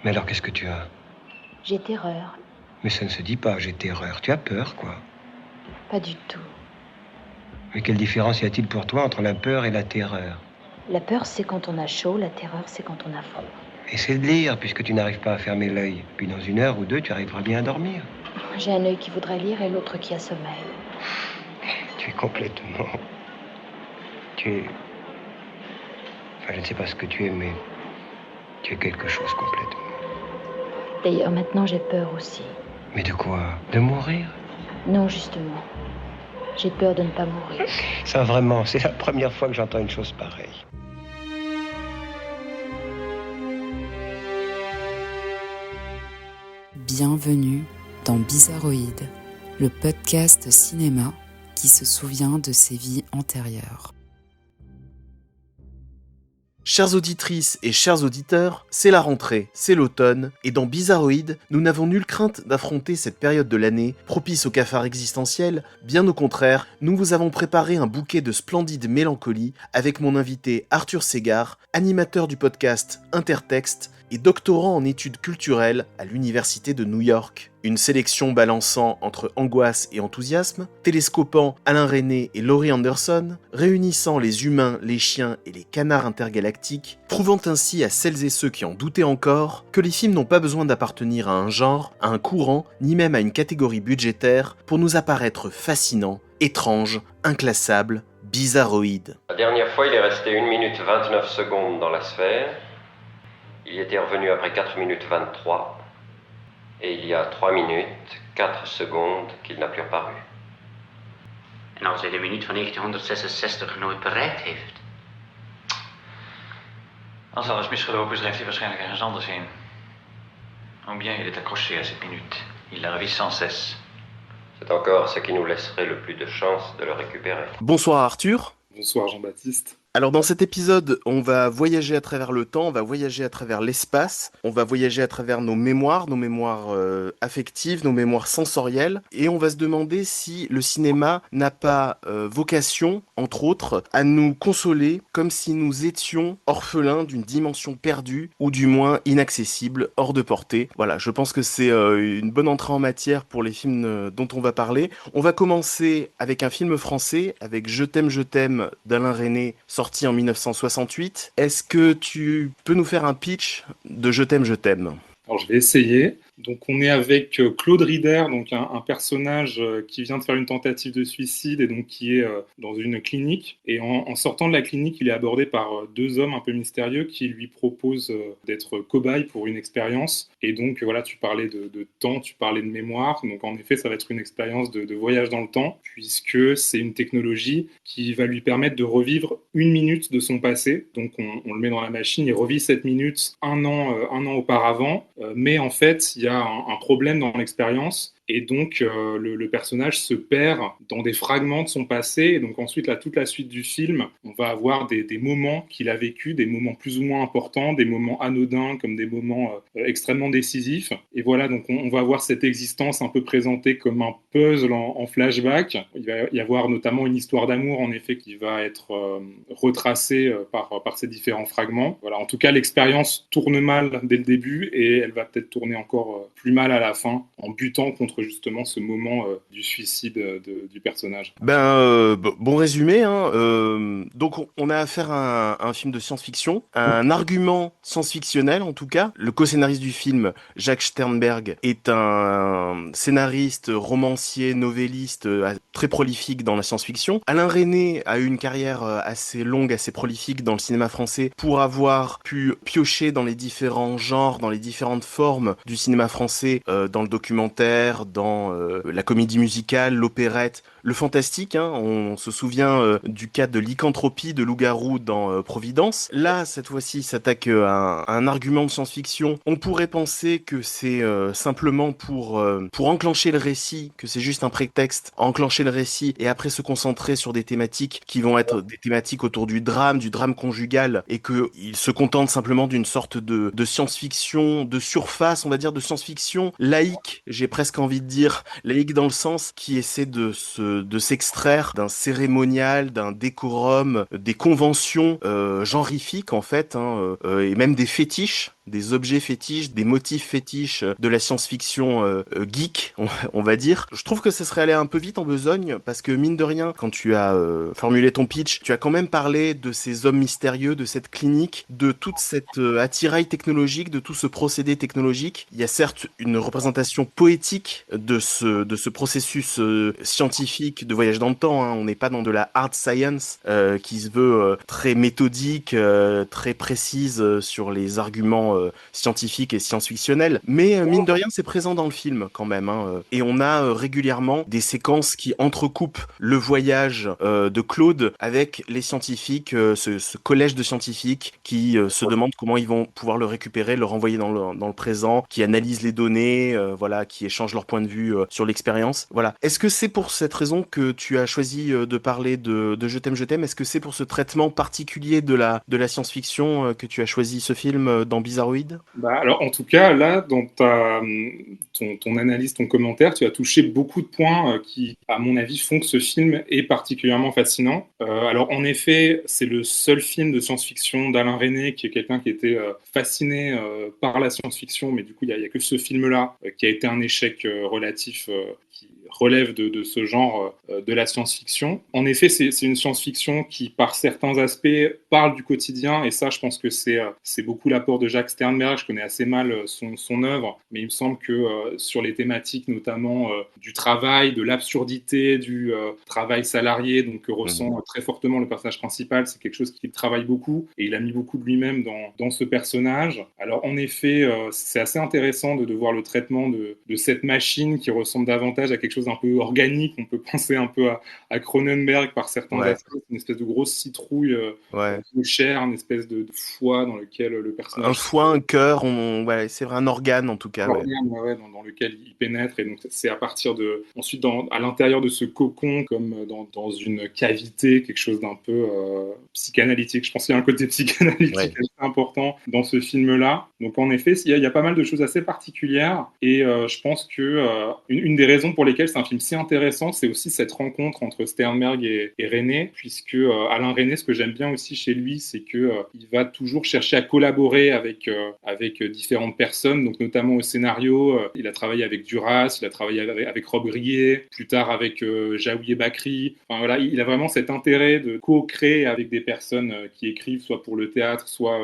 Mais alors qu'est-ce que tu as? J'ai terreur. Mais ça ne se dit pas, j'ai terreur. Tu as peur, quoi. Pas du tout. Mais quelle différence y a-t-il pour toi entre la peur et la terreur? La peur, c'est quand on a chaud. La terreur, c'est quand on a froid. Essaie de lire, puisque tu n'arrives pas à fermer l'œil. Puis dans 1 heure ou 2, tu arriveras bien à dormir. J'ai un œil qui voudrait lire et l'autre qui a sommeil. Tu es complètement... Tu es... Enfin, je ne sais pas ce que tu es, mais... Tu es quelque chose complètement. D'ailleurs, maintenant, j'ai peur aussi. Mais de quoi? De mourir? Non, justement. J'ai peur de ne pas mourir. Ça, vraiment, c'est la première fois que j'entends une chose pareille. Bienvenue dans Bizarroïde, le podcast cinéma qui se souvient de ses vies antérieures. Chères auditrices et chers auditeurs, c'est la rentrée, c'est l'automne, et dans Bizarroïde, nous n'avons nulle crainte d'affronter cette période de l'année, propice au cafard existentiel. Bien au contraire, nous vous avons préparé un bouquet de splendide mélancolie avec mon invité Arthur Ségard, animateur du podcast Intertexte et doctorant en études culturelles à l'Université de New York. Une sélection balançant entre angoisse et enthousiasme, télescopant Alain Resnais et Laurie Anderson, réunissant les humains, les chiens et les canards intergalactiques, prouvant ainsi à celles et ceux qui en doutaient encore que les films n'ont pas besoin d'appartenir à un genre, à un courant, ni même à une catégorie budgétaire pour nous apparaître fascinants, étranges, inclassables, bizarroïdes. La dernière fois, il est resté 1 minute 29 secondes dans la sphère. Il y était revenu après 4 minutes 23. Et il y a 3 minutes, 4 secondes qu'il n'a plus reparu. En als hij de minuut van 1966 nooit bereikt heeft? Als alles misgelopen is, drijft hij waarschijnlijk ergens anders heen. Ou bien il est accroché à cette minute. Il la revise sans cesse. C'est encore ce qui nous laisserait le plus de chance de le récupérer. Bonsoir Arthur. Bonsoir Jean-Baptiste. Alors dans cet épisode, on va voyager à travers le temps, on va voyager à travers l'espace, on va voyager à travers nos mémoires affectives, nos mémoires sensorielles, et on va se demander si le cinéma n'a pas vocation, entre autres, à nous consoler comme si nous étions orphelins d'une dimension perdue, ou du moins inaccessible, hors de portée. Voilà, je pense que c'est une bonne entrée en matière pour les films dont on va parler. On va commencer avec un film français, avec Je t'aime d'Alain Resnais, sorti en 1968. Est-ce que tu peux nous faire un pitch de Je t'aime? Alors je vais essayer. Donc on est avec Claude Rider, donc un personnage qui vient de faire une tentative de suicide et donc qui est dans une clinique. Et en sortant de la clinique, il est abordé par 2 hommes un peu mystérieux qui lui proposent d'être cobaye pour une expérience. Et donc voilà, tu parlais de temps, tu parlais de mémoire. Donc en effet, ça va être une expérience de voyage dans le temps, puisque c'est une technologie qui va lui permettre de revivre 1 minute de son passé. Donc on le met dans la machine, il revit cette minute un an auparavant. Mais en fait, il y a un problème dans l'expérience et donc le personnage se perd dans des fragments de son passé et donc ensuite toute la suite du film, on va avoir des moments qu'il a vécu, des moments plus ou moins importants, des moments anodins comme des moments extrêmement décisifs et voilà, donc on va avoir cette existence un peu présentée comme un puzzle en flashback. Il va y avoir notamment une histoire d'amour en effet qui va être retracée par ces différents fragments. Voilà, en tout cas l'expérience tourne mal dès le début et elle va peut-être tourner encore plus mal à la fin en butant contre justement ce moment du suicide du personnage. Bon résumé, hein. Donc on a affaire à un film de science-fiction, un argument science-fictionnel en tout cas. Le co-scénariste du film, Jacques Sternberg, est un scénariste, romancier, novelliste très prolifique dans la science-fiction. Alain Resnais a eu une carrière assez longue, assez prolifique dans le cinéma français pour avoir pu piocher dans les différents genres, dans les différentes formes du cinéma français, dans le documentaire, dans la comédie musicale, l'opérette, le fantastique, hein. On se souvient du cas de lycanthropie de loup-garou dans Providence. Là, cette fois-ci, il s'attaque à un argument de science-fiction. On pourrait penser que c'est simplement pour enclencher le récit, que c'est juste un prétexte, enclencher le récit et après se concentrer sur des thématiques qui vont être des thématiques autour du drame conjugal et qu'il se contente simplement d'une sorte de science-fiction de surface, on va dire de science-fiction laïque, j'ai presque envie de dire, laïque dans le sens qui essaie de s'extraire d'un cérémonial, d'un décorum, des conventions genrifiques en fait, hein, et même des fétiches des objets fétiches, des motifs fétiches de la science-fiction geek, on va dire. Je trouve que ça serait allé un peu vite en besogne, parce que mine de rien, quand tu as formulé ton pitch, tu as quand même parlé de ces hommes mystérieux, de cette clinique, de toute cette attirail technologique, de tout ce procédé technologique. Il y a certes une représentation poétique de ce processus scientifique de voyage dans le temps, hein. On n'est pas dans de la hard science qui se veut très méthodique, très précise sur les arguments scientifiques et science-fictionnels, mais mine de rien c'est présent dans le film quand même, hein. Et on a régulièrement des séquences qui entrecoupent le voyage de Claude avec les scientifiques, ce collège de scientifiques qui se demandent comment ils vont pouvoir le récupérer, le renvoyer dans le présent, qui analysent les données, voilà, qui échangent leur point de vue sur l'expérience. Voilà. Est-ce que c'est pour cette raison que tu as choisi de parler de Je t'aime, je t'aime? Est-ce que c'est pour ce traitement particulier de la science-fiction que tu as choisi ce film dans Bizarroïde? Alors, en tout cas, là, dans ton analyse, ton commentaire, tu as touché beaucoup de points qui, à mon avis, font que ce film est particulièrement fascinant. Alors, en effet, c'est le seul film de science-fiction d'Alain Resnais, qui est quelqu'un qui était fasciné par la science-fiction, mais du coup, il n'y a que ce film-là qui a été un échec relatif qui relève de ce genre de la science-fiction. En effet, c'est une science-fiction qui, par certains aspects, parle du quotidien, et ça, je pense que c'est beaucoup l'apport de Jacques Sternberg. Je connais assez mal son œuvre, mais il me semble que sur les thématiques, notamment du travail, de l'absurdité, du travail salarié, donc que ressent très fortement le personnage principal, c'est quelque chose qu'il travaille beaucoup, et il a mis beaucoup de lui-même dans ce personnage. Alors, en effet, c'est assez intéressant de voir le traitement de cette machine qui ressemble davantage à quelque chose d'un peu organique. On peut penser un peu à Cronenberg par certains aspects, une espèce de grosse citrouille de chair, une espèce de foie dans lequel le personnage... Un foie, un cœur, c'est vrai, un organe en tout cas. Un organe, dans lequel il pénètre, et donc c'est à partir de... Ensuite, à l'intérieur de ce cocon, comme dans une cavité, quelque chose d'un peu psychanalytique. Je pense qu'il y a un côté psychanalytique assez important dans ce film-là. Donc en effet, il y a pas mal de choses assez particulières, et je pense que une des raisons pour lesquelles c'est un film si intéressant, c'est aussi cette rencontre entre Sternberg et Resnais, puisque Alain Resnais, ce que j'aime bien aussi chez lui, c'est que il va toujours chercher à collaborer avec différentes personnes, donc notamment au scénario. Il a travaillé avec Duras, il a travaillé avec Rob Grillet, plus tard avec Jaouye Bakri. Enfin, voilà, il a vraiment cet intérêt de co-créer avec des personnes qui écrivent soit pour le théâtre, soit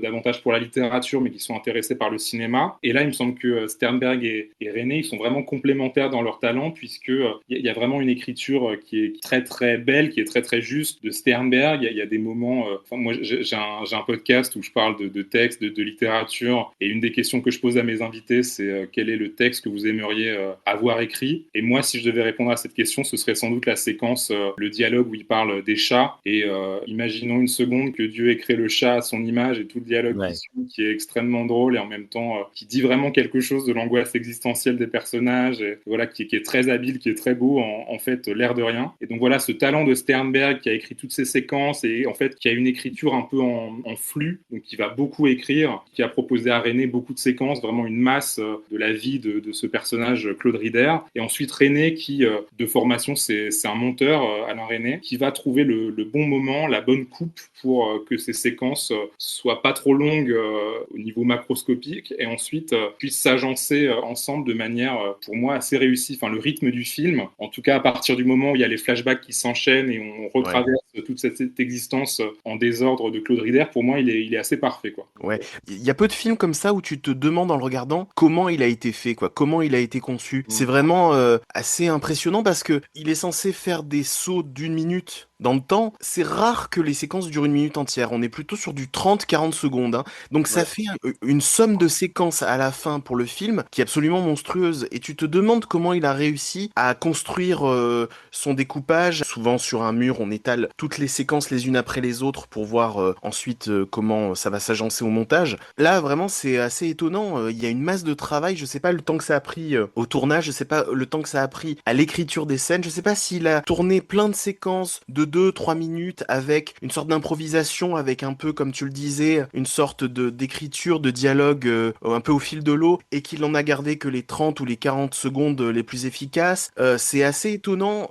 davantage pour la littérature, mais qui sont intéressées par le cinéma. Et là, il me semble que Sternberg et Resnais, ils sont vraiment complémentaires dans leur talent, puisque il y a vraiment une écriture qui est très très belle, qui est très très juste de Sternberg. Il y a des moments... moi, j'ai un podcast où je parle de texte, de littérature, et une des questions que je pose à mes invités, c'est quel est le texte que vous aimeriez avoir écrit? Et moi, si je devais répondre à cette question, ce serait sans doute la séquence, le dialogue où il parle des chats, et imaginons une seconde que Dieu ait créé le chat à son image, et tout le dialogue qui est extrêmement drôle, et en même temps qui dit vraiment quelque chose de l'angoisse existentielle des personnages, et voilà, qui est très habile, qui est très beau, en fait, l'air de rien. Et donc voilà, ce talent de Sternberg qui a écrit toutes ces séquences, et en fait qui a une écriture un peu en flux, donc qui va beaucoup écrire, qui a proposé à Resnais beaucoup de séquences, vraiment une masse de la vie de ce personnage Claude Rider. Et ensuite Resnais qui, de formation, c'est un monteur, Alain Resnais, qui va trouver le bon moment, la bonne coupe pour que ces séquences soient pas trop longues au niveau macroscopique, et ensuite puissent s'agencer ensemble de manière, pour moi, assez réussie. Enfin, le rythme du film, en tout cas à partir du moment où il y a les flashbacks qui s'enchaînent et on retraverse toute cette existence en désordre de Claude Rider, pour moi il est assez parfait, quoi. Ouais, il y a peu de films comme ça où tu te demandes en le regardant comment il a été fait, quoi, comment il a été conçu. C'est vraiment assez impressionnant, parce que il est censé faire des sauts d'1 minute dans le temps. C'est rare que les séquences durent 1 minute entière. On est plutôt sur du 30-40 secondes, hein. Donc ça fait une somme de séquences à la fin pour le film qui est absolument monstrueuse. Et tu te demandes comment il a réussi à construire son découpage. Souvent sur un mur, on étale toutes les séquences les unes après les autres pour voir ensuite comment ça va s'agencer au montage. Là, vraiment, c'est assez étonnant. Il y a une masse de travail. Je sais pas le temps que ça a pris au tournage. Je sais pas le temps que ça a pris à l'écriture des scènes. Je sais pas s'il a tourné plein de séquences de 2-3 minutes avec une sorte d'improvisation, avec un peu, comme tu le disais, une sorte d'écriture, de dialogue un peu au fil de l'eau, et qu'il en a gardé que les 30 ou les 40 secondes les plus efficaces, c'est assez étonnant.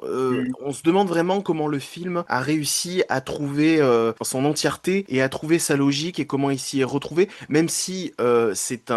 On se demande vraiment comment le film a réussi à trouver son entièreté et à trouver sa logique et comment il s'y est retrouvé, même si c'est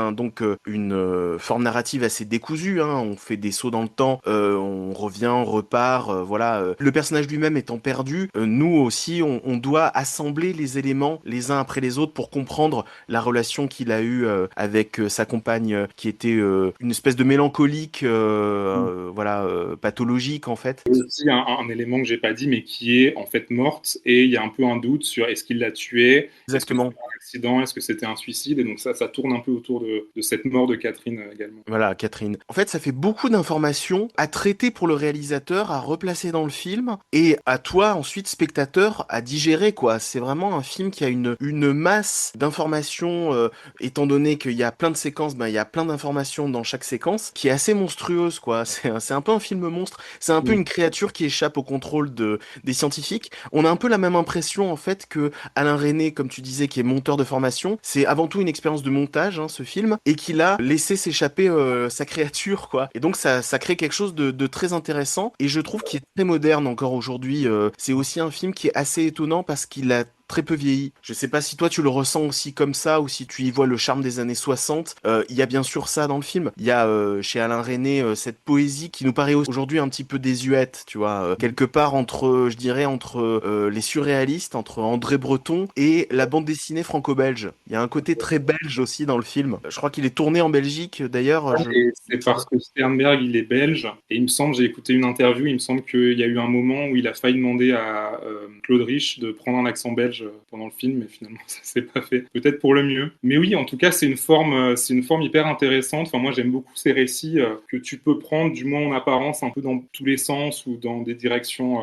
une forme narrative assez décousue, hein. On fait des sauts dans le temps, on revient, on repart, voilà. Le personnage lui-même étant perdu, nous aussi, on doit assembler les éléments les uns après les autres pour comprendre la relation qu'il a eue avec sa compagne, qui était une espèce de mélancolique, voilà, pathologique en fait. Il y a aussi un élément que j'ai pas dit, mais qui est en fait morte, et il y a un peu un doute sur est-ce qu'il l'a tuée, Exactement. est-ce que c'était un accident, est-ce que c'était un suicide, et donc ça tourne un peu autour de cette mort de Catherine également. Voilà, Catherine. En fait, ça fait beaucoup d'informations à traiter pour le réalisateur, à replacer dans le film, et à toi, ensuite, spectateur, à digérer, quoi. C'est vraiment un film qui a une masse d'informations, étant donné qu'il y a plein de séquences, il y a plein d'informations dans chaque séquence, qui est assez monstrueuse, quoi. C'est un peu un film monstre. C'est un peu une créature qui échappe au contrôle des scientifiques. On a un peu la même impression, en fait, que Alain Resnais, comme tu disais, qui est monteur de formation. C'est avant tout une expérience de montage, hein, ce film, et qu'il a laissé s'échapper sa créature, quoi. Et donc ça crée quelque chose de très intéressant, et je trouve qu'il est très moderne encore aujourd'hui. C'est aussi un film qui est assez étonnant parce qu'il a très peu vieilli. Je sais pas si toi tu le ressens aussi comme ça ou si tu y vois le charme des années 60. Il y a bien sûr ça dans le film. Il y a chez Alain Resnais cette poésie qui nous paraît aujourd'hui un petit peu désuète, tu vois, quelque part entre, je dirais, entre les surréalistes, entre André Breton et la bande dessinée franco-belge. Il y a un côté très belge aussi dans le film. Je crois qu'il est tourné en Belgique d'ailleurs. Et c'est parce que Sternberg, il est belge, et il me semble, j'ai écouté une interview, il me semble qu'il y a eu un moment où il a failli demander à Claude Rich de prendre un accent belge pendant le film, mais finalement ça s'est pas fait. Peut-être pour le mieux. Mais oui, en tout cas, c'est une forme hyper intéressante. Enfin, moi, j'aime beaucoup ces récits que tu peux prendre, du moins en apparence, un peu dans tous les sens ou dans des directions,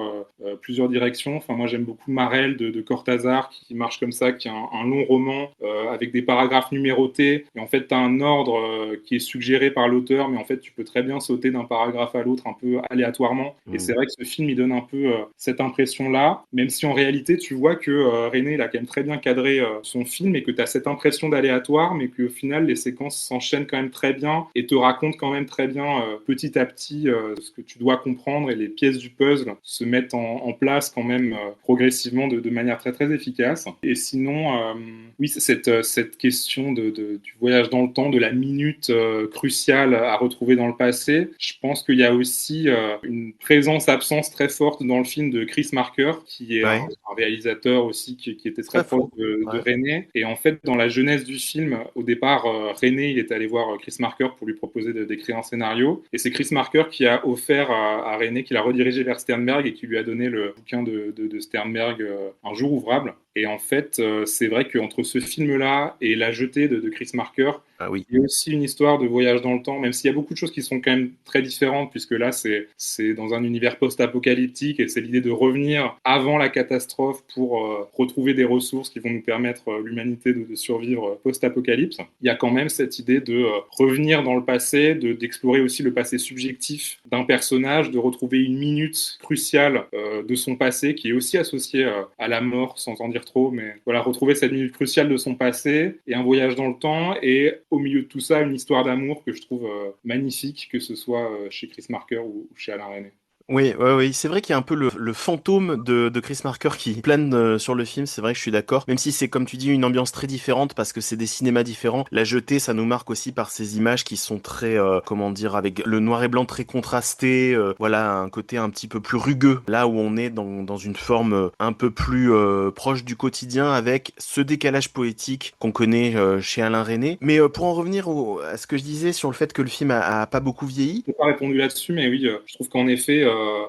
plusieurs directions. Enfin, moi, j'aime beaucoup Marel de Cortázar, qui marche comme ça, qui est un long roman avec des paragraphes numérotés. Et en fait, tu as un ordre qui est suggéré par l'auteur, mais en fait, tu peux très bien sauter d'un paragraphe à l'autre un peu aléatoirement. Et c'est vrai que ce film, il donne un peu cette impression-là, même si en réalité, tu vois que Resnais, il a quand même très bien cadré son film, et que tu as cette impression d'aléatoire, mais qu'au final, les séquences s'enchaînent quand même très bien et te racontent quand même très bien petit à petit ce que tu dois comprendre, et les pièces du puzzle se mettent en place quand même progressivement de manière très très efficace. Et sinon, oui, cette question du voyage dans le temps, de la minute cruciale à retrouver dans le passé, je pense qu'il y a aussi une présence-absence très forte dans le film de Chris Marker, qui est un réalisateur aussi qui était très proche de Resnais. Et en fait, dans la jeunesse du film, au départ, Resnais, il est allé voir Chris Marker pour lui proposer d'écrire un scénario. Et c'est Chris Marker qui a offert à Resnais, qui l'a redirigé vers Sternberg et qui lui a donné le bouquin de Sternberg, Un jour ouvrable. Et en fait, c'est vrai qu'entre ce film-là et La Jetée de Chris Marker, il y a aussi une histoire de voyage dans le temps, même s'il y a beaucoup de choses qui sont quand même très différentes, puisque là, c'est dans un univers post-apocalyptique, et c'est l'idée de revenir avant la catastrophe pour retrouver des ressources qui vont nous permettre, l'humanité, de survivre post-apocalypse. Il y a quand même cette idée de revenir dans le passé, d'explorer aussi le passé subjectif d'un personnage, de retrouver une minute cruciale de son passé, qui est aussi associée à la mort, sans en dire trop, mais voilà, retrouver cette minute cruciale de son passé, et un voyage dans le temps, et au milieu de tout ça, une histoire d'amour que je trouve magnifique, que ce soit chez Chris Marker ou chez Alain Resnais. Oui, c'est vrai qu'il y a un peu le fantôme de Chris Marker qui plane sur le film, c'est vrai que je suis d'accord, même si c'est, comme tu dis, une ambiance très différente parce que c'est des cinémas différents. La Jetée, ça nous marque aussi par ces images qui sont très, comment dire, avec le noir et blanc très contrasté, voilà, un côté un petit peu plus rugueux, là où on est dans une forme un peu plus proche du quotidien, avec ce décalage poétique qu'on connaît chez Alain Resnais. Mais pour en revenir à ce que je disais sur le fait que le film a pas beaucoup vieilli. Je n'ai pas répondu là-dessus, mais oui, je trouve qu'en effet,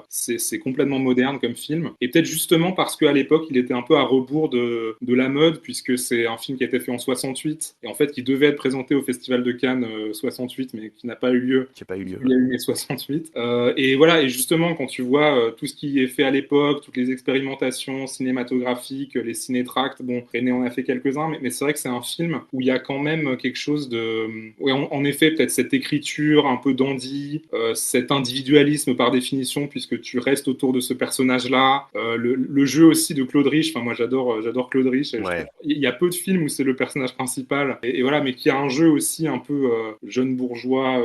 c'est complètement moderne comme film. Et peut-être justement parce qu'à l'époque, il était un peu à rebours de la mode, puisque c'est un film qui a été fait en 68, et en fait, qui devait être présenté au Festival de Cannes 68, mais qui n'a pas eu lieu. Qui n'a pas eu lieu. Il y a eu mai 68. Et voilà, et justement, quand tu vois tout ce qui est fait à l'époque, toutes les expérimentations cinématographiques, les cinétracts, bon, Resnais en a fait quelques-uns, mais c'est vrai que c'est un film où il y a quand même quelque chose de... Ouais, en effet, peut-être cette écriture un peu dandy, cet individualisme par définition tension puisque tu restes autour de ce personnage-là. Le jeu aussi de Claude Rich, enfin moi j'adore Claude Rich. Ouais. Il y a peu de films où c'est le personnage principal et voilà, mais qui a un jeu aussi un peu jeune bourgeois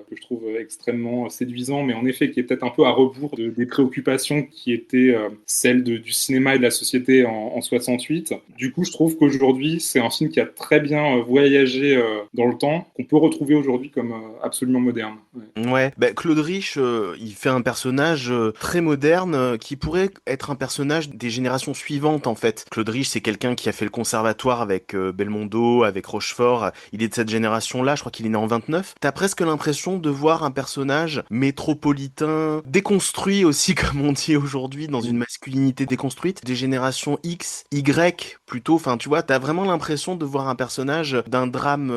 que je trouve extrêmement séduisant, mais en effet qui est peut-être un peu à rebours des préoccupations qui étaient celles du cinéma et de la société en 68. Du coup, je trouve qu'aujourd'hui, c'est un film qui a très bien voyagé dans le temps, qu'on peut retrouver aujourd'hui comme absolument moderne. Ouais, bah, Claude Rich, il fait un personnage très moderne qui pourrait être un personnage des générations suivantes en fait. Claude Rich, c'est quelqu'un qui a fait le conservatoire avec Belmondo, avec Rochefort. Il est de cette génération-là, je crois qu'il est né en 29. T'as presque l'impression de voir un personnage métropolitain, déconstruit aussi comme on dit aujourd'hui, dans une masculinité déconstruite, des générations X, Y plutôt. Enfin, tu vois, t'as vraiment l'impression de voir un personnage d'un drame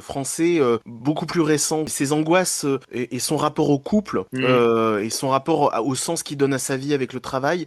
français beaucoup plus récent. Ses angoisses et son rapport au couple et son rapport au sens qu'il donne à sa vie avec le travail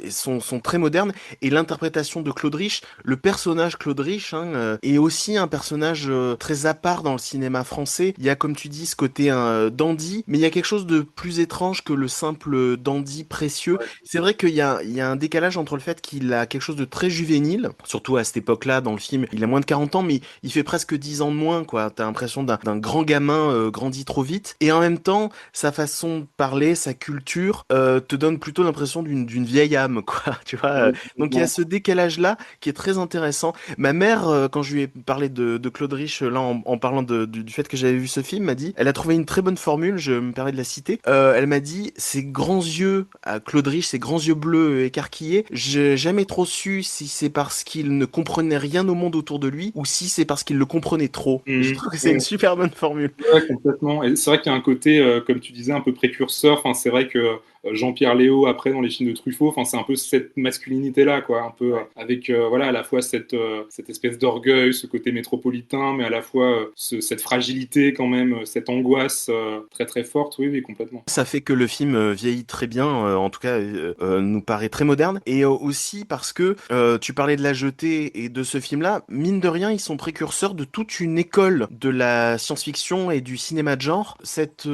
sont très modernes. Et l'interprétation de Claude Rich, le personnage Claude Rich est aussi un personnage très à part dans le cinéma français. Il y a, comme tu dis, ce côté dandy, mais il y a quelque chose de plus étrange que le simple dandy précieux. C'est vrai qu'il y a un décalage entre le fait qu'il a quelque chose de très juvénile, surtout à cette époque-là dans le film, il a moins de 40 ans, mais il fait presque 10 ans de moins, quoi. T'as l'impression d'un grand gamin grandi trop vite. Et en même temps, sa façon de parler, sa culture, te donne plutôt l'impression d'une vieille âme, quoi. Tu vois. Donc il y a ce décalage-là qui est très intéressant. Ma mère, quand je lui ai parlé de Claude Rich, là, en parlant du fait que j'avais vu ce film, m'a dit, elle a trouvé une très bonne formule, je me permets de la citer. Elle m'a dit, ses grands yeux, à Claude Rich, ses grands yeux bleus écarquillés, j'ai jamais trop su si c'est parce qu'il ne comprenait rien au monde autour de lui ou si c'est parce qu'il le comprenait trop. Je trouve que c'est une super bonne formule. Ouais, complètement. Et c'est vrai qu'il y a un côté, comme tu disais, un peu précurseur. Enfin, c'est vrai que Jean-Pierre Léaud, après, dans les films de Truffaut, enfin, c'est un peu cette masculinité-là, quoi. Un peu avec, voilà, à la fois cette espèce d'orgueil, ce côté métropolitain, mais à la fois cette fragilité, quand même, cette angoisse très, très forte. Oui, oui, complètement. Ça fait que le film vieillit très bien, en tout cas, nous paraît très moderne. Et aussi parce que tu parlais de La Jetée et de ce film-là, mine de rien, ils sont précurseurs de toute une école de la science-fiction et du cinéma de genre. Cette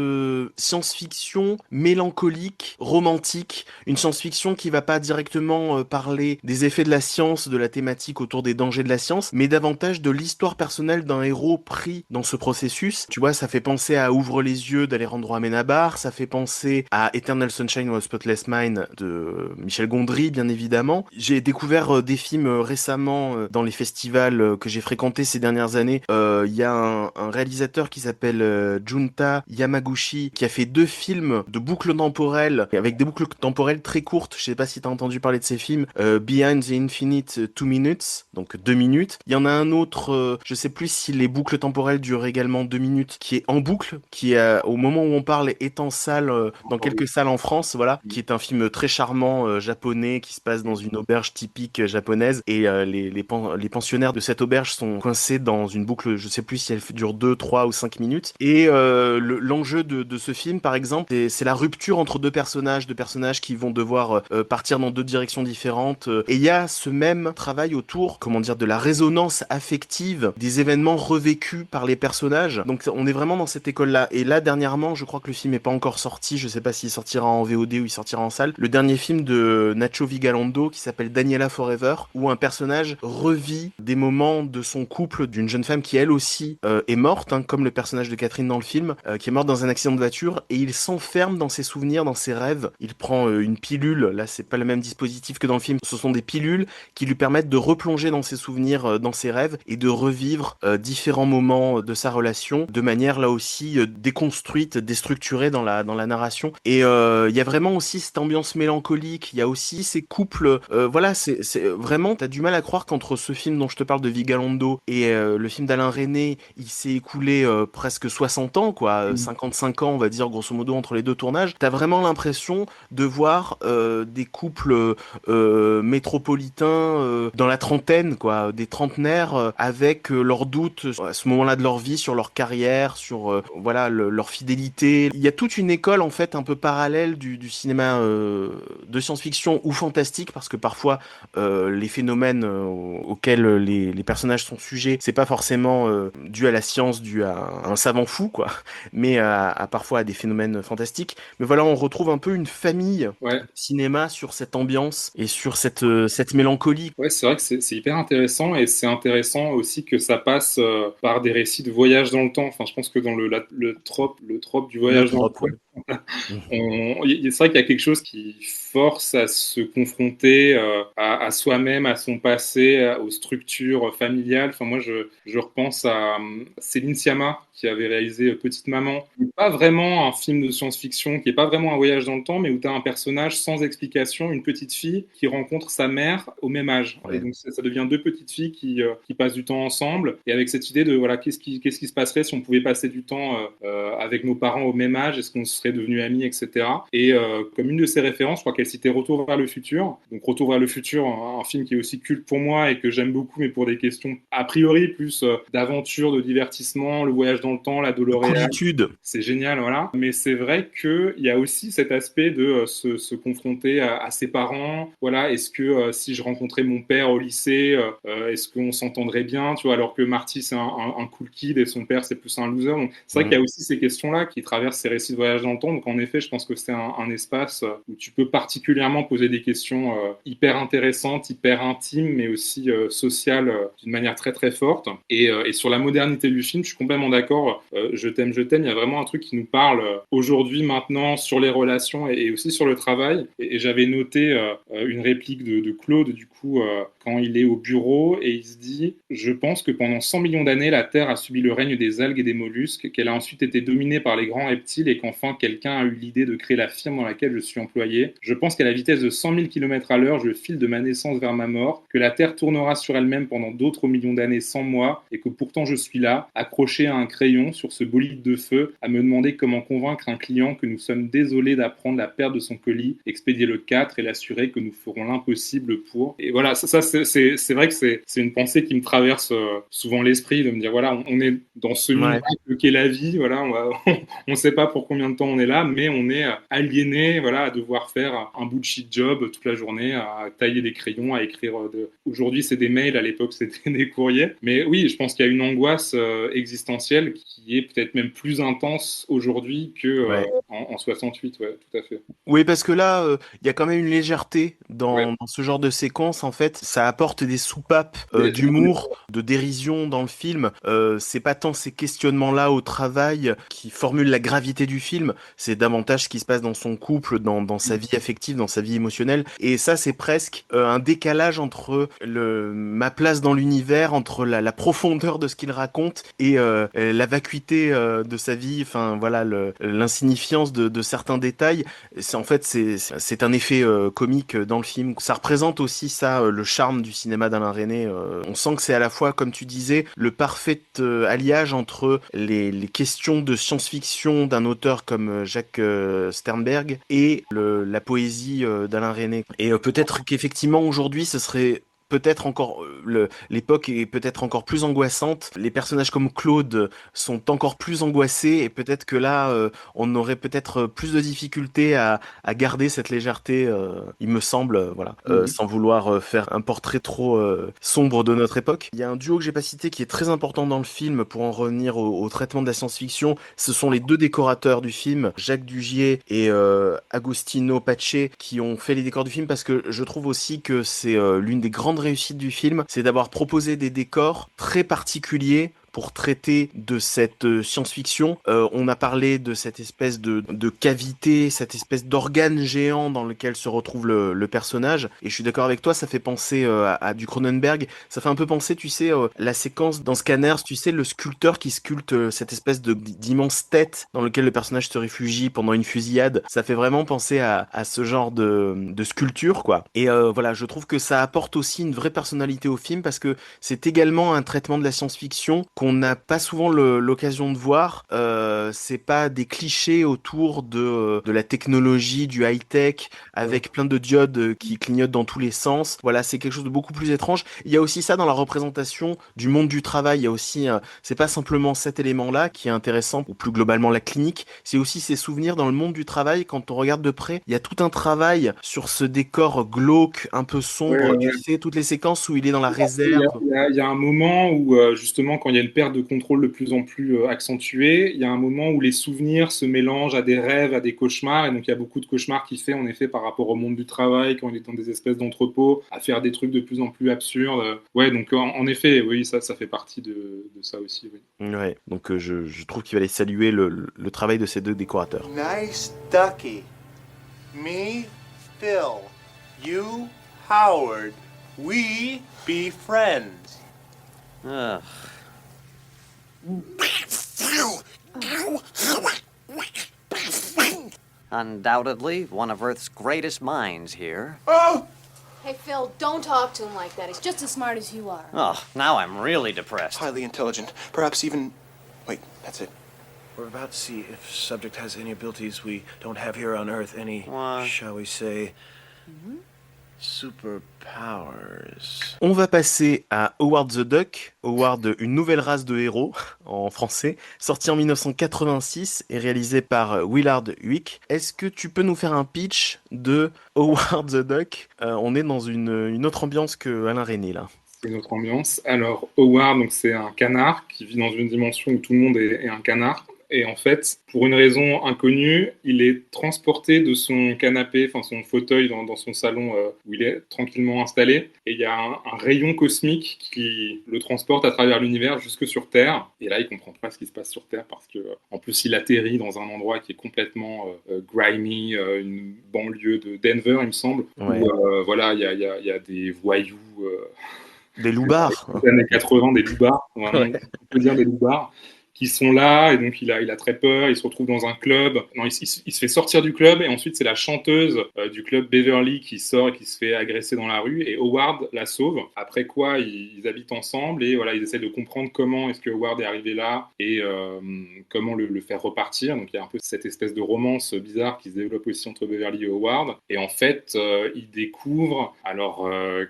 science-fiction mélancolique, romantique, une science-fiction qui va pas directement parler des effets de la science, de la thématique autour des dangers de la science, mais davantage de l'histoire personnelle d'un héros pris dans ce processus. Tu vois, ça fait penser à Ouvre les yeux d'Alejandro Amenábar, ça fait penser à Eternal Sunshine of the Spotless Mind de Michel Gondry, bien évidemment. J'ai découvert des films récemment dans les festivals que j'ai fréquentés ces dernières années. Il y a un réalisateur qui s'appelle Junta Yamaguchi qui a fait 2 films de boucles temporelles avec des boucles temporelles très courtes. Je sais pas si t'as entendu parler de ces films. Behind the Infinite 2 Minutes, donc 2 minutes. Il y en a un autre, je sais plus si les boucles temporelles durent également 2 minutes, qui est en boucle, qui au moment où on parle est en salle, dans quelques salles en France, voilà, qui est un film très charmant japonais qui se passe dans une auberge typique japonaise et les pensionnaires de cette auberge sont coincés dans une boucle, je sais plus si elle dure 2, 3 ou 5 minutes. Et l'enjeu de ce film, par exemple, c'est la rupture entre deux personnages qui vont devoir partir dans 2 directions différentes. Et il y a ce même travail autour, comment dire, de la résonance affective des événements revécus par les personnages. Donc on est vraiment dans cette école-là. Et là, dernièrement, je crois que le film n'est pas encore sorti. Je sais pas s'il sortira en VOD ou il sortira en salle. Le dernier film de Nacho Vigalondo qui s'appelle Daniela Forever, où un personnage revit des moments de son couple d'une jeune femme qui elle aussi est morte, comme le personnage de Catherine dans le film, qui est morte dans un accident de voiture, et il s'enferme dans ses souvenirs, dans ses rêves. Il prend une pilule, là c'est pas le même dispositif que dans le film, ce sont des pilules qui lui permettent de replonger dans ses souvenirs, dans ses rêves, et de revivre différents moments de sa relation, de manière là aussi déconstruite, déstructurée dans la narration. Et il y a vraiment aussi cette ambiance mélancolique, il y a aussi ces couples, voilà, c'est vraiment, t'as du mal à croire qu'entre ce film dont je te parle de Vigalondo et le film d'Alain Resnais, il s'est écoulé presque 60 ans, quoi, 55 ans on va dire grosso modo entre les 2 tournages. T'as vraiment l'impression de voir des couples métropolitains dans la trentaine, quoi, des trentenaires avec leurs doutes à ce moment-là de leur vie sur leur carrière, sur voilà leur fidélité. Il y a toute une école en fait un peu parallèle du cinéma de science-fiction ou fantastique, parce que parfois les phénomènes auxquels les personnages sont sujets, c'est pas forcément dû à la science, dû à un savant fou, quoi, mais parfois à des phénomènes fantastiques. Mais voilà, on retrouve un peu une famille Ouais. cinéma sur cette ambiance et sur cette mélancolie. Ouais, c'est vrai que c'est hyper intéressant et c'est intéressant aussi que ça passe par des récits de voyage dans le temps. Enfin, je pense que dans le trope du Le voyage dans le drop, temps, ouais. c'est vrai qu'il y a quelque chose qui force à se confronter à soi-même, à son passé, aux structures familiales. Enfin, moi, je repense à Céline Sciamma qui avait réalisé Petite Maman. Qui n'est pas vraiment un film de science-fiction, qui n'est pas vraiment un voyage dans le temps, mais où tu as un personnage sans explication, une petite fille qui rencontre sa mère au même âge. Ouais. Et donc ça devient deux petites filles qui passent du temps ensemble et avec cette idée de voilà qu'est-ce qui se passerait si on pouvait passer du temps avec nos parents au même âge, est-ce qu'on serait devenus amis, etc. Et comme une de ses références, je crois qu'elle citait Retour vers le futur. Donc Retour vers le futur, un film qui est aussi culte pour moi et que j'aime beaucoup, mais pour des questions a priori plus d'aventure, de divertissement, le voyage dans le temps, la DeLorean. Coolitude. C'est génial, voilà. Mais c'est vrai qu'il y a aussi cet aspect de se confronter à ses parents. Voilà, est-ce que si je rencontrais mon père au lycée, est-ce qu'on s'entendrait bien, tu vois, alors que Marty c'est un cool kid et son père c'est plus un loser. Donc c'est vrai qu'il y a aussi ces questions-là qui traversent ces récits de voyage dans le temps. Donc en effet, je pense que c'est un espace où tu peux particulièrement poser des questions hyper intéressantes, hyper intimes, mais aussi sociales d'une manière très très forte. Et sur la modernité du film, je suis complètement d'accord. Je t'aime, il y a vraiment un truc qui nous parle aujourd'hui, maintenant, sur les relations et aussi sur le travail. Et j'avais noté une réplique de Claude, du coup, quand il est au bureau et il se dit « Je pense que pendant 100 millions d'années, la Terre a subi le règne des algues et des mollusques, qu'elle a ensuite été dominée par les grands reptiles et qu'enfin quelqu'un a eu l'idée de créer la firme dans laquelle je suis employé. Je pense qu'à la vitesse de 100 000 km à l'heure, je file de ma naissance vers ma mort, que la Terre tournera sur elle-même pendant d'autres millions d'années sans moi et que pourtant je suis là, accroché à un crayon sur ce bolide de feu, à me demander comment convaincre un client que nous sommes désolés d'apprendre la perte de son colis, expédier le 4 et l'assurer que nous ferons l'impossible pour... » Et voilà, ça c'est vrai que c'est une pensée qui me traverse souvent l'esprit, de me dire, voilà, on est dans ce miracle qu'est la vie, voilà, on sait pas pour combien de temps on est là, mais on est aliéné, voilà, à devoir faire un bullshit job toute la journée, à tailler des crayons, à écrire aujourd'hui c'est des mails, à l'époque c'était des courriers. Mais oui, je pense qu'il y a une angoisse existentielle qui est peut-être même plus intense aujourd'hui que en 68, ouais, tout à fait. Oui, parce que là, il y a quand même une légèreté dans ce genre de séquence. En fait, ça apporte des soupapes d'humour, de dérision dans le film. C'est pas tant ces questionnements-là au travail qui formulent la gravité du film, c'est davantage ce qui se passe dans son couple, dans sa vie affective, dans sa vie émotionnelle. Et ça, c'est presque un décalage entre ma place dans l'univers, entre la profondeur de ce qu'il raconte et la vacuité de sa vie. Enfin, voilà, l'insignifiance de certains détails. En fait, c'est un effet comique dans le film. Ça représente aussi ça, le charme du cinéma d'Alain Resnais. On sent que c'est à la fois, comme tu disais, le parfait alliage entre les questions de science-fiction d'un auteur comme Jacques Sternberg et la poésie d'Alain Resnais. Et peut-être qu'effectivement, aujourd'hui, ce serait peut-être encore l'époque est peut-être encore plus angoissante. Les personnages comme Claude sont encore plus angoissés et peut-être que là on aurait peut-être plus de difficultés à garder cette légèreté, il me semble, voilà, sans vouloir faire un portrait trop sombre de notre époque. Il y a un duo que j'ai pas cité qui est très important dans le film pour en revenir au traitement de la science-fiction. Ce sont les deux décorateurs du film, Jacques Dugier et Agostino Pace, qui ont fait les décors du film, parce que je trouve aussi que c'est l'une des grandes réussite du film, c'est d'avoir proposé des décors très particuliers pour traiter de cette science-fiction. On a parlé de cette espèce de cavité, cette espèce d'organe géant dans lequel se retrouve le personnage. Et je suis d'accord avec toi, ça fait penser à du Cronenberg. Ça fait un peu penser, tu sais, la séquence dans Scanners, tu sais, le sculpteur qui sculpte cette espèce d'immense tête dans lequel le personnage se réfugie pendant une fusillade. Ça fait vraiment penser à ce genre de sculpture, quoi. Et voilà, je trouve que ça apporte aussi une vraie personnalité au film, parce que c'est également un traitement de la science-fiction qu'on n'a pas souvent l'occasion de voir. C'est pas des clichés autour de la technologie, du high-tech, avec plein de diodes qui clignotent dans tous les sens. Voilà, c'est quelque chose de beaucoup plus étrange. Il y a aussi ça dans la représentation du monde du travail. Il y a aussi, c'est pas simplement cet élément-là qui est intéressant, ou plus globalement la clinique, c'est aussi ces souvenirs dans le monde du travail. Quand on regarde de près, il y a tout un travail sur ce décor glauque, un peu sombre, tu sais, toutes les séquences où il est dans la réserve. Il y a un moment où, justement, quand il y a une perte de contrôle de plus en plus accentuée. Il y a un moment où les souvenirs se mélangent à des rêves, à des cauchemars, et donc il y a beaucoup de cauchemars qu'il fait en effet par rapport au monde du travail, quand il est dans des espèces d'entrepôts, à faire des trucs de plus en plus absurdes. Ouais, donc en effet, oui, ça fait partie de ça aussi. Oui. Ouais, donc je trouve qu'il fallait saluer le travail de ces deux décorateurs. Nice ducky. Me, Phil. You, Howard. We be friends. Ugh. Undoubtedly, one of Earth's greatest minds here. Oh! Hey, Phil, don't talk to him like that. He's just as smart as you are. Oh, now I'm really depressed. Highly intelligent. Perhaps even... Wait, that's it. We're about to see if subject has any abilities we don't have here on Earth. Any, shall we say, superpowers. On va passer à Howard the Duck, Howard, une nouvelle race de héros, en français, sorti en 1986 et réalisé par Willard Huyck. Est-ce que tu peux nous faire un pitch de Howard the Duck? On est dans une autre ambiance que Alain Resnais, là. C'est une autre ambiance. Alors, Howard, donc, c'est un canard qui vit dans une dimension où tout le monde est un canard. Et en fait, pour une raison inconnue, il est transporté de son canapé, enfin son fauteuil dans son salon où il est tranquillement installé. Et il y a un rayon cosmique qui le transporte à travers l'univers jusque sur Terre. Et là, il comprend pas ce qui se passe sur Terre parce que, en plus, il atterrit dans un endroit qui est complètement grimy, une banlieue de Denver, il me semble. Ouais. Où voilà, il y a des voyous. Des loupards. Des années 80, des loupards. Vraiment, on peut dire des loupards. Qui sont là, et donc il a très peur, il se retrouve dans un club. Non, il se fait sortir du club, et ensuite c'est la chanteuse du club Beverly qui sort et qui se fait agresser dans la rue, et Howard la sauve. Après quoi, ils habitent ensemble, et voilà, ils essaient de comprendre comment est-ce que Howard est arrivé là, et comment le faire repartir. Donc il y a un peu cette espèce de romance bizarre qui se développe aussi entre Beverly et Howard. Et en fait, ils découvrent, alors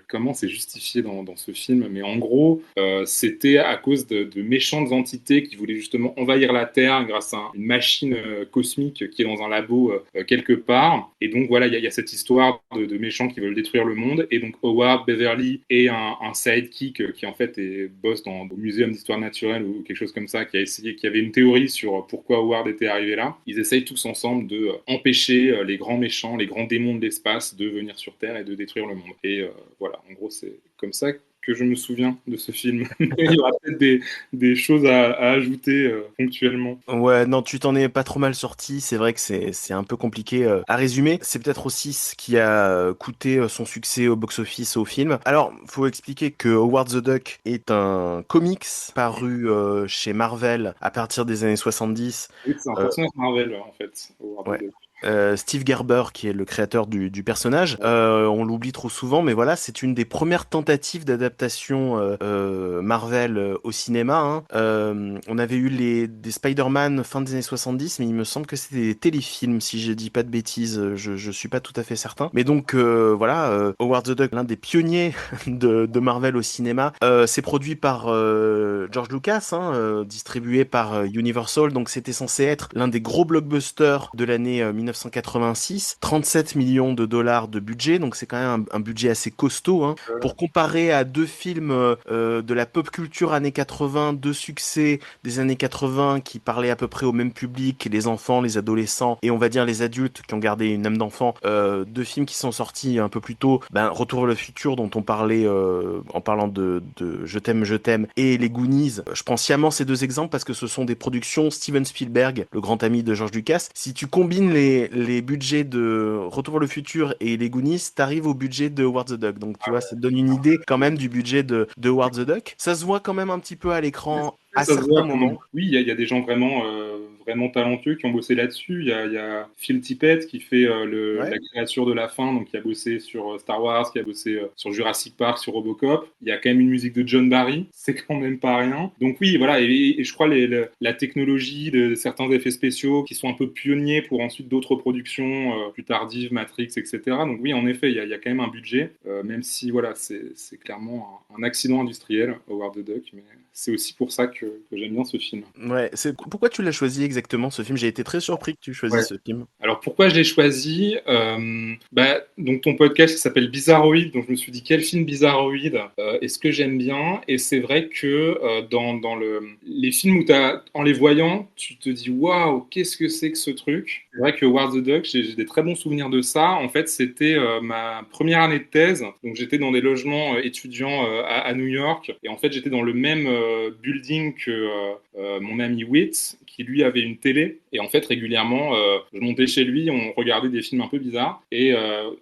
comment c'est justifié dans ce film, mais en gros, c'était à cause de méchantes entités qui voulaient justement envahir la Terre grâce à une machine cosmique qui est dans un labo quelque part. Et donc voilà, il y a cette histoire de méchants qui veulent détruire le monde. Et donc Howard, Beverly et un sidekick qui en fait bosse au Muséum d'Histoire Naturelle ou quelque chose comme ça, qui avait une théorie sur pourquoi Howard était arrivé là. Ils essayent tous ensemble de empêcher les grands méchants, les grands démons de l'espace de venir sur Terre et de détruire le monde. Et voilà, en gros, c'est comme ça que je me souviens de ce film. Il y aura peut-être des choses à ajouter ponctuellement. Ouais, non, tu t'en es pas trop mal sorti. C'est vrai que c'est un peu compliqué à résumer. C'est peut-être aussi ce qui a coûté son succès au box-office au film. Alors, faut expliquer que Howard the Duck est un comics paru chez Marvel à partir des années 70. Oui, c'est un personnage Marvel, en fait, Howard the Duck. Steve Gerber qui est le créateur du personnage, on l'oublie trop souvent, mais voilà, c'est une des premières tentatives d'adaptation Marvel au cinéma, hein. On avait eu des Spider-Man fin des années 70, mais il me semble que c'était des téléfilms, si je dis pas de bêtises, je suis pas tout à fait certain. Mais donc voilà, Howard the Duck, l'un des pionniers de Marvel au cinéma, c'est produit par George Lucas, hein, distribué par Universal, donc c'était censé être l'un des gros blockbusters de l'année 1986, 37 millions de dollars de budget, donc c'est quand même un budget assez costaud, hein. Pour comparer à deux films de la pop culture années 80, deux succès des années 80 qui parlaient à peu près au même public, les enfants, les adolescents et on va dire les adultes qui ont gardé une âme d'enfant, deux films qui sont sortis un peu plus tôt, Retour vers le futur dont on parlait en parlant de Je t'aime et les Goonies. Je prends sciemment ces deux exemples parce que ce sont des productions Steven Spielberg, le grand ami de George Lucas. Si tu combines les budgets de Retour vers le futur et les Goonies, t'arrives au budget de Howard the Duck. Donc tu vois, ça te donne une idée quand même du budget de Howard the Duck. Ça se voit quand même un petit peu à l'écran à certains moments. Oui, il y a des gens vraiment talentueux qui ont bossé là-dessus. Il y a Phil Tippett qui fait la créature de la fin, donc qui a bossé sur Star Wars, qui a bossé sur Jurassic Park, sur Robocop. Il y a quand même une musique de John Barry, c'est quand même pas rien. Donc oui, voilà, et je crois la technologie de certains effets spéciaux qui sont un peu pionniers pour ensuite d'autres productions plus tardives, Matrix, etc. Donc oui, en effet, il y a quand même un budget, même si voilà, c'est clairement un accident industriel, Howard the Duck, mais c'est aussi pour ça que j'aime bien ce film. Ouais, pourquoi tu l'as choisi exactement ce film? J'ai été très surpris que tu choisisses ce film. Alors pourquoi je l'ai choisi? Donc ton podcast qui s'appelle Bizarroïde, donc je me suis dit quel film bizarroïde est-ce que j'aime bien? Et c'est vrai que dans les films où en les voyant, tu te dis waouh, qu'est-ce que c'est que ce truc? C'est vrai que Howard the Duck, j'ai des très bons souvenirs de ça. En fait, c'était ma première année de thèse, donc j'étais dans des logements étudiants à New York, et en fait j'étais dans le même building que mon ami Witt, qui lui avait une télé, et en fait régulièrement je montais chez lui, on regardait des films un peu bizarres, et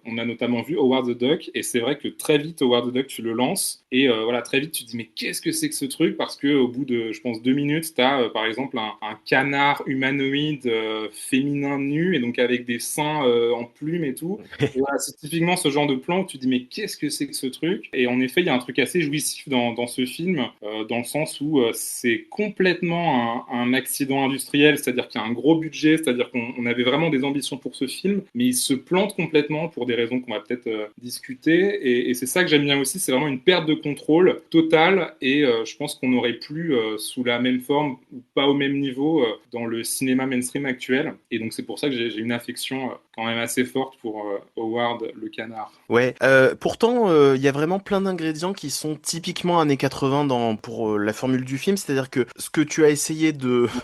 on a notamment vu Howard the Duck, et c'est vrai que très vite Howard the Duck tu le lances, et voilà, très vite tu te dis mais qu'est-ce que c'est que ce truc, parce que au bout de je pense 2 minutes t'as par exemple un canard humanoïde féminin nu, et donc avec des seins en plumes et tout, et voilà, c'est typiquement ce genre de plan où tu te dis mais qu'est-ce que c'est que ce truc, et en effet il y a un truc assez jouissif dans ce film, dans le sens où c'est complètement un accident industriel, c'est-à-dire qu'il y a un gros budget, c'est-à-dire qu'on avait vraiment des ambitions pour ce film, mais il se plante complètement pour des raisons qu'on va peut-être discuter, et c'est ça que j'aime bien aussi, c'est vraiment une perte de contrôle totale, et je pense qu'on n'aurait plus sous la même forme, ou pas au même niveau, dans le cinéma mainstream actuel, et donc c'est pour ça que j'ai une affection quand même assez forte pour Howard le canard. Ouais, pourtant il y a vraiment plein d'ingrédients qui sont typiquement années 80 pour la formule du film, c'est-à-dire que ce que tu as essayé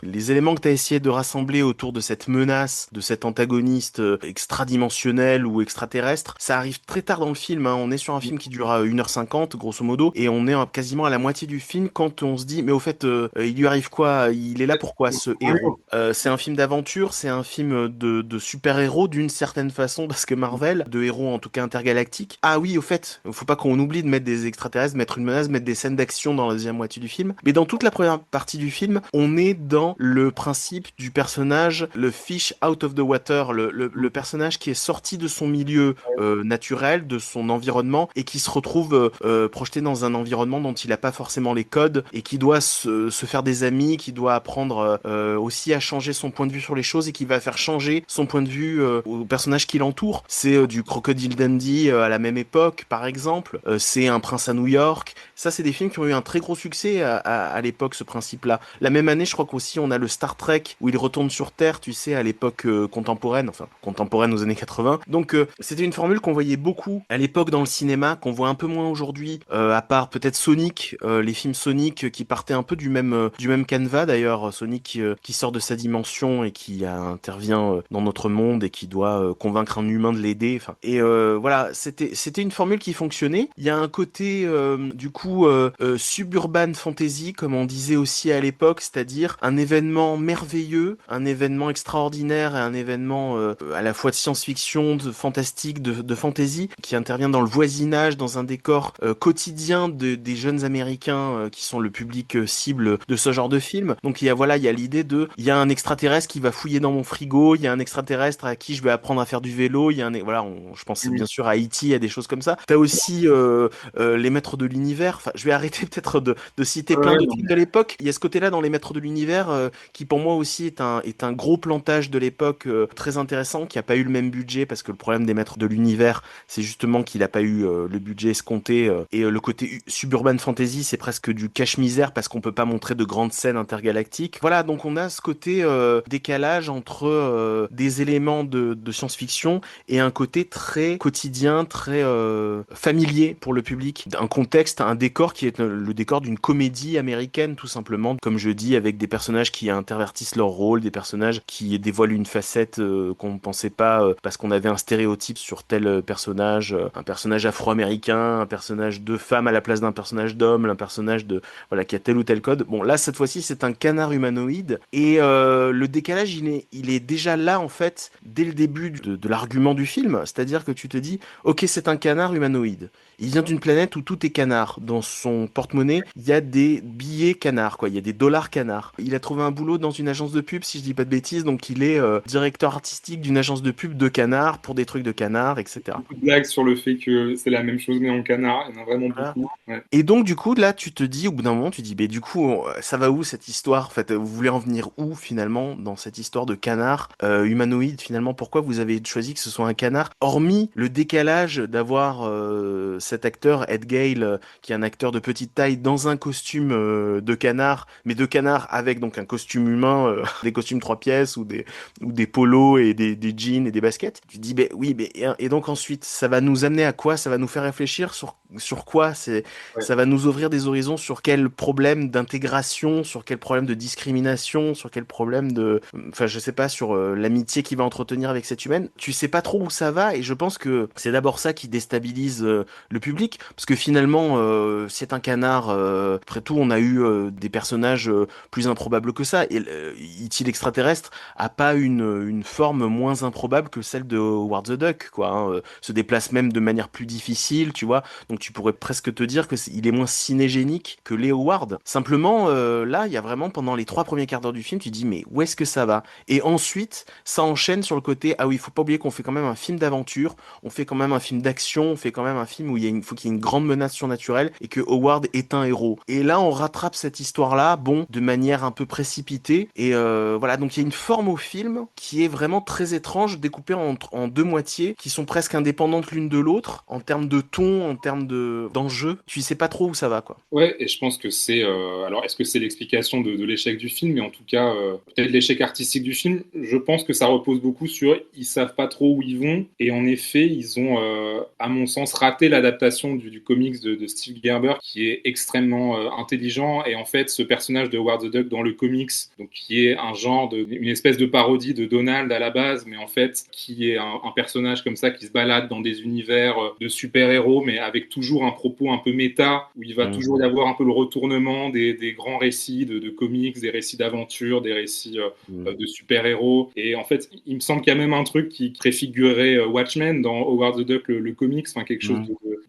les éléments que tu as essayé de rassembler autour de cette menace, de cet antagoniste extradimensionnel ou extraterrestre, ça arrive très tard dans le film, hein. On est sur un film qui dure 1h50 grosso modo, et on est quasiment à la moitié du film quand on se dit mais au fait il lui arrive quoi, il est là pourquoi ce héros? C'est un film d'aventure, c'est un film de super-héros d'une certaine façon, parce que Marvel, de héros en tout cas intergalactiques. Ah oui, au fait, faut pas qu'on oublie de mettre des extraterrestres, mettre une menace, mettre des scènes d'action dans la deuxième moitié du film, mais dans toute la première partie du film, on est dans le principe du personnage, le fish out of the water, le personnage qui est sorti de son milieu naturel, de son environnement, et qui se retrouve projeté dans un environnement dont il n'a pas forcément les codes, et qui doit se faire des amis, qui doit apprendre aussi à changer son point de vue sur les choses, et qui va faire changer son point de vue au personnage qui l'entoure. C'est du Crocodile Dundee à la même époque, par exemple. C'est Un prince à New York. Ça, c'est des films qui ont eu un très gros succès à l'époque, ce principe-là. La même année, je crois qu'aussi, on a le Star Trek, où il retourne sur Terre, tu sais, à l'époque contemporaine aux années 80. Donc, c'était une formule qu'on voyait beaucoup à l'époque dans le cinéma, qu'on voit un peu moins aujourd'hui, à part peut-être Sonic, les films Sonic qui partaient un peu du même canevas, d'ailleurs. Sonic qui sort de sa dimension et qui intervient dans notre monde et qui doit convaincre un humain de l'aider. Voilà, c'était une formule qui fonctionnait. Il y a un côté suburban fantasy, comme on disait aussi à l'époque, c'est-à-dire un événement merveilleux, un événement extraordinaire et un événement à la fois de science-fiction, de fantastique, de fantasy, qui intervient dans le voisinage, dans un décor quotidien des jeunes Américains qui sont le public cible de ce genre de film. Donc il y a l'idée il y a un extraterrestre qui va fouiller dans mon frigo, il y a un extraterrestre à qui je vais apprendre à faire du vélo, il y a je pense bien sûr à E.T., à des choses comme ça. T'as aussi les maîtres de l'univers. Enfin, je vais arrêter peut-être de citer plein de trucs de l'époque. Il y a ce côté-là dans les maîtres de l'univers qui pour moi aussi est un gros plantage de l'époque très intéressant, qui a pas eu le même budget, parce que le problème des maîtres de l'univers, c'est justement qu'il a pas eu le budget escompté, et le côté suburban fantasy, c'est presque du cache-misère parce qu'on peut pas montrer de grandes scènes intergalactiques. Voilà, donc on a ce côté décalage entre des éléments de science-fiction et un côté très quotidien, très familier pour le public. Un contexte, un décor qui est le décor d'une comédie américaine, tout simplement, comme je dis, avec des personnages qui intervertissent leur rôle, des personnages qui dévoilent une facette qu'on ne pensait pas, parce qu'on avait un stéréotype sur tel personnage, un personnage afro-américain, un personnage de femme à la place d'un personnage d'homme, un personnage qui a tel ou tel code. Bon, là, cette fois-ci, c'est un canard humanoïde, et le décalage, il est déjà là, en fait, dès le début de l'argument du film. C'est-à-dire que tu te dis, ok, c'est un canard humanoïde. Il vient d'une planète où tout est canard. Dans son porte-monnaie, il y a des billets canards, quoi. Il y a des dollars canards. Il a trouvé un boulot dans une agence de pub, si je dis pas de bêtises, donc il est directeur artistique d'une agence de pub de canards pour des trucs de canards, etc. Beaucoup de blagues sur le fait que c'est la même chose mais en canard. Il y en a vraiment beaucoup. Voilà. beaucoup. Ouais. Et donc, du coup, là, tu te dis, au bout d'un moment, tu dis, du coup, ça va où cette histoire? En fait, vous voulez en venir où, finalement, dans cette histoire de canard humanoïde, finalement? Pourquoi vous avez choisi que ce soit un canard? Hormis le décalage d'avoir cet acteur, Ed Gale, qui est un acteur de petite taille, dans un costume de canard, mais de canard avec donc un costume humain, des costumes 3 pièces ou des polos et des jeans et des baskets. Tu te dis, oui, et donc ensuite, ça va nous amener à quoi? Ça va nous faire réfléchir sur quoi? Ça va nous ouvrir des horizons sur quel problème d'intégration, sur quel problème de discrimination, sur quel problème enfin, je sais pas, sur l'amitié qu'il va entretenir avec cette humaine. Tu sais pas trop où ça va, et je pense que c'est d'abord ça qui déstabilise le public, parce que finalement, c'est un canard. Après tout, on a eu des personnages plus improbables que ça, et E.T. l'extraterrestre a pas une forme moins improbable que celle de Howard the Duck, quoi. Hein, se déplace même de manière plus difficile, tu vois. Donc tu pourrais presque te dire que il est moins cinégénique que Leo Ward. Simplement, là, il y a vraiment pendant les 3 premiers quarts d'heure du film, tu dis mais où est-ce que ça va? Et ensuite, ça enchaîne sur le côté ah oui, il faut pas oublier qu'on fait quand même un film d'aventure, on fait quand même un film d'action, on fait quand même un film où faut qu'il y ait une grande menace surnaturelle et que Howard est un héros. Et là, on rattrape cette histoire-là, bon, de manière un peu précipitée. Et voilà, donc il y a une forme au film qui est vraiment très étrange, découpée en 2 moitiés qui sont presque indépendantes l'une de l'autre en termes de ton, en termes d'enjeu. Tu sais pas trop où ça va, quoi. Ouais, et je pense que c'est. Alors, est-ce que c'est l'explication de l'échec du film? Mais en tout cas, peut-être l'échec artistique du film. Je pense que ça repose beaucoup sur ils savent pas trop où ils vont. Et en effet, ils ont, à mon sens, raté l'adaptation du comics de Steve Gerber, qui est extrêmement intelligent. Et en fait, ce personnage de Howard the Duck dans le comics, donc qui est un genre une espèce de parodie de Donald à la base, mais en fait, qui est un personnage comme ça qui se balade dans des univers de super-héros, mais avec toujours un propos un peu méta, où il va toujours y avoir un peu le retournement des grands récits de comics, des récits d'aventure, des récits de super-héros. Et en fait, il me semble qu'il y a même un truc qui préfigurait Watchmen dans Howard the Duck, le comics, enfin quelque chose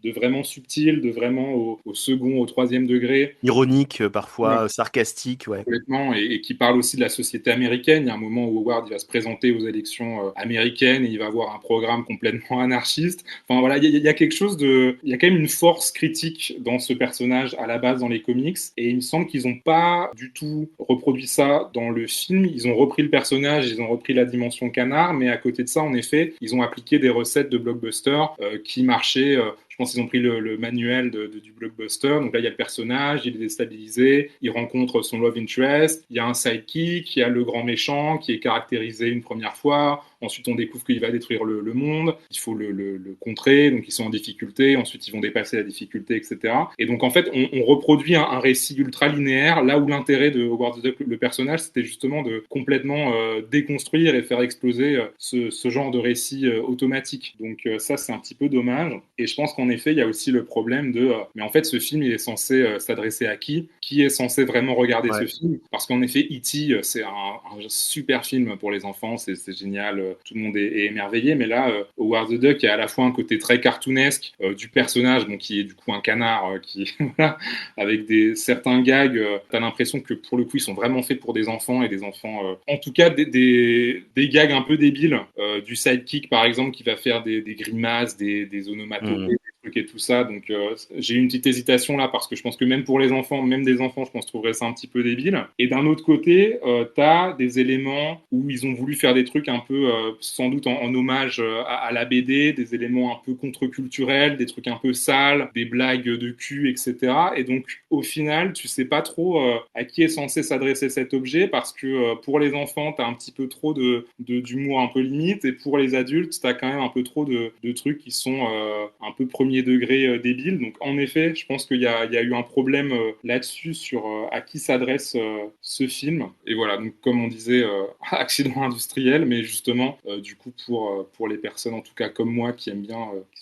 de vraiment subtil, de vraiment au second, au troisième degré. Ironique, parfois, sarcastique, ouais. Complètement, et qui parle aussi de la société américaine. Il y a un moment où Howard il va se présenter aux élections américaines et il va avoir un programme complètement anarchiste. Enfin voilà, il y a quelque chose il y a quand même une force critique dans ce personnage à la base dans les comics, et il me semble qu'ils n'ont pas du tout reproduit ça dans le film. Ils ont repris le personnage, ils ont repris la dimension canard, mais à côté de ça, en effet, ils ont appliqué des recettes de blockbuster qui marchaient. Je pense qu'ils ont pris le manuel du blockbuster. Donc là, il y a le personnage, il est déstabilisé, il rencontre son love interest, il y a un sidekick, il y a le grand méchant qui est caractérisé une première fois. Ensuite, on découvre qu'il va détruire le monde. Il faut le contrer. Donc, ils sont en difficulté. Ensuite, ils vont dépasser la difficulté, etc. Et donc, en fait, on reproduit un récit ultra linéaire, là où l'intérêt de Howard the Duck, le personnage, c'était justement de complètement déconstruire et faire exploser ce genre de récit automatique. Donc, ça, c'est un petit peu dommage. Et je pense qu'en effet, il y a aussi le problème mais en fait, ce film, il est censé s'adresser à qui? Qui est censé vraiment regarder ce film? Parce qu'en effet, E.T., c'est un super film pour les enfants. C'est génial. Tout le monde est émerveillé, mais là, Howard the Duck, il y a à la fois un côté très cartoonesque du personnage, bon, qui est du coup un canard, voilà, avec certains gags, t'as l'impression que pour le coup, ils sont vraiment faits pour des enfants, et des enfants, en tout cas, des gags un peu débiles, du sidekick, par exemple, qui va faire des grimaces, des onomatopées, et tout ça. Donc j'ai eu une petite hésitation là, parce que je pense que même pour les enfants, même des enfants, je pense trouverais ça un petit peu débile. Et d'un autre côté, t'as des éléments où ils ont voulu faire des trucs un peu sans doute en hommage à la BD, des éléments un peu contre-culturels, des trucs un peu sales, des blagues de cul, etc. Et donc au final, tu sais pas trop à qui est censé s'adresser cet objet, parce que pour les enfants, t'as un petit peu trop d'humour un peu limite, et pour les adultes, t'as quand même un peu trop de trucs qui sont un peu premier degré débile. Donc en effet, je pense qu'il y a eu un problème là-dessus sur à qui s'adresse ce film. Et voilà, donc comme on disait, accident industriel, mais justement, du coup, pour les personnes, en tout cas comme moi, qui aiment bien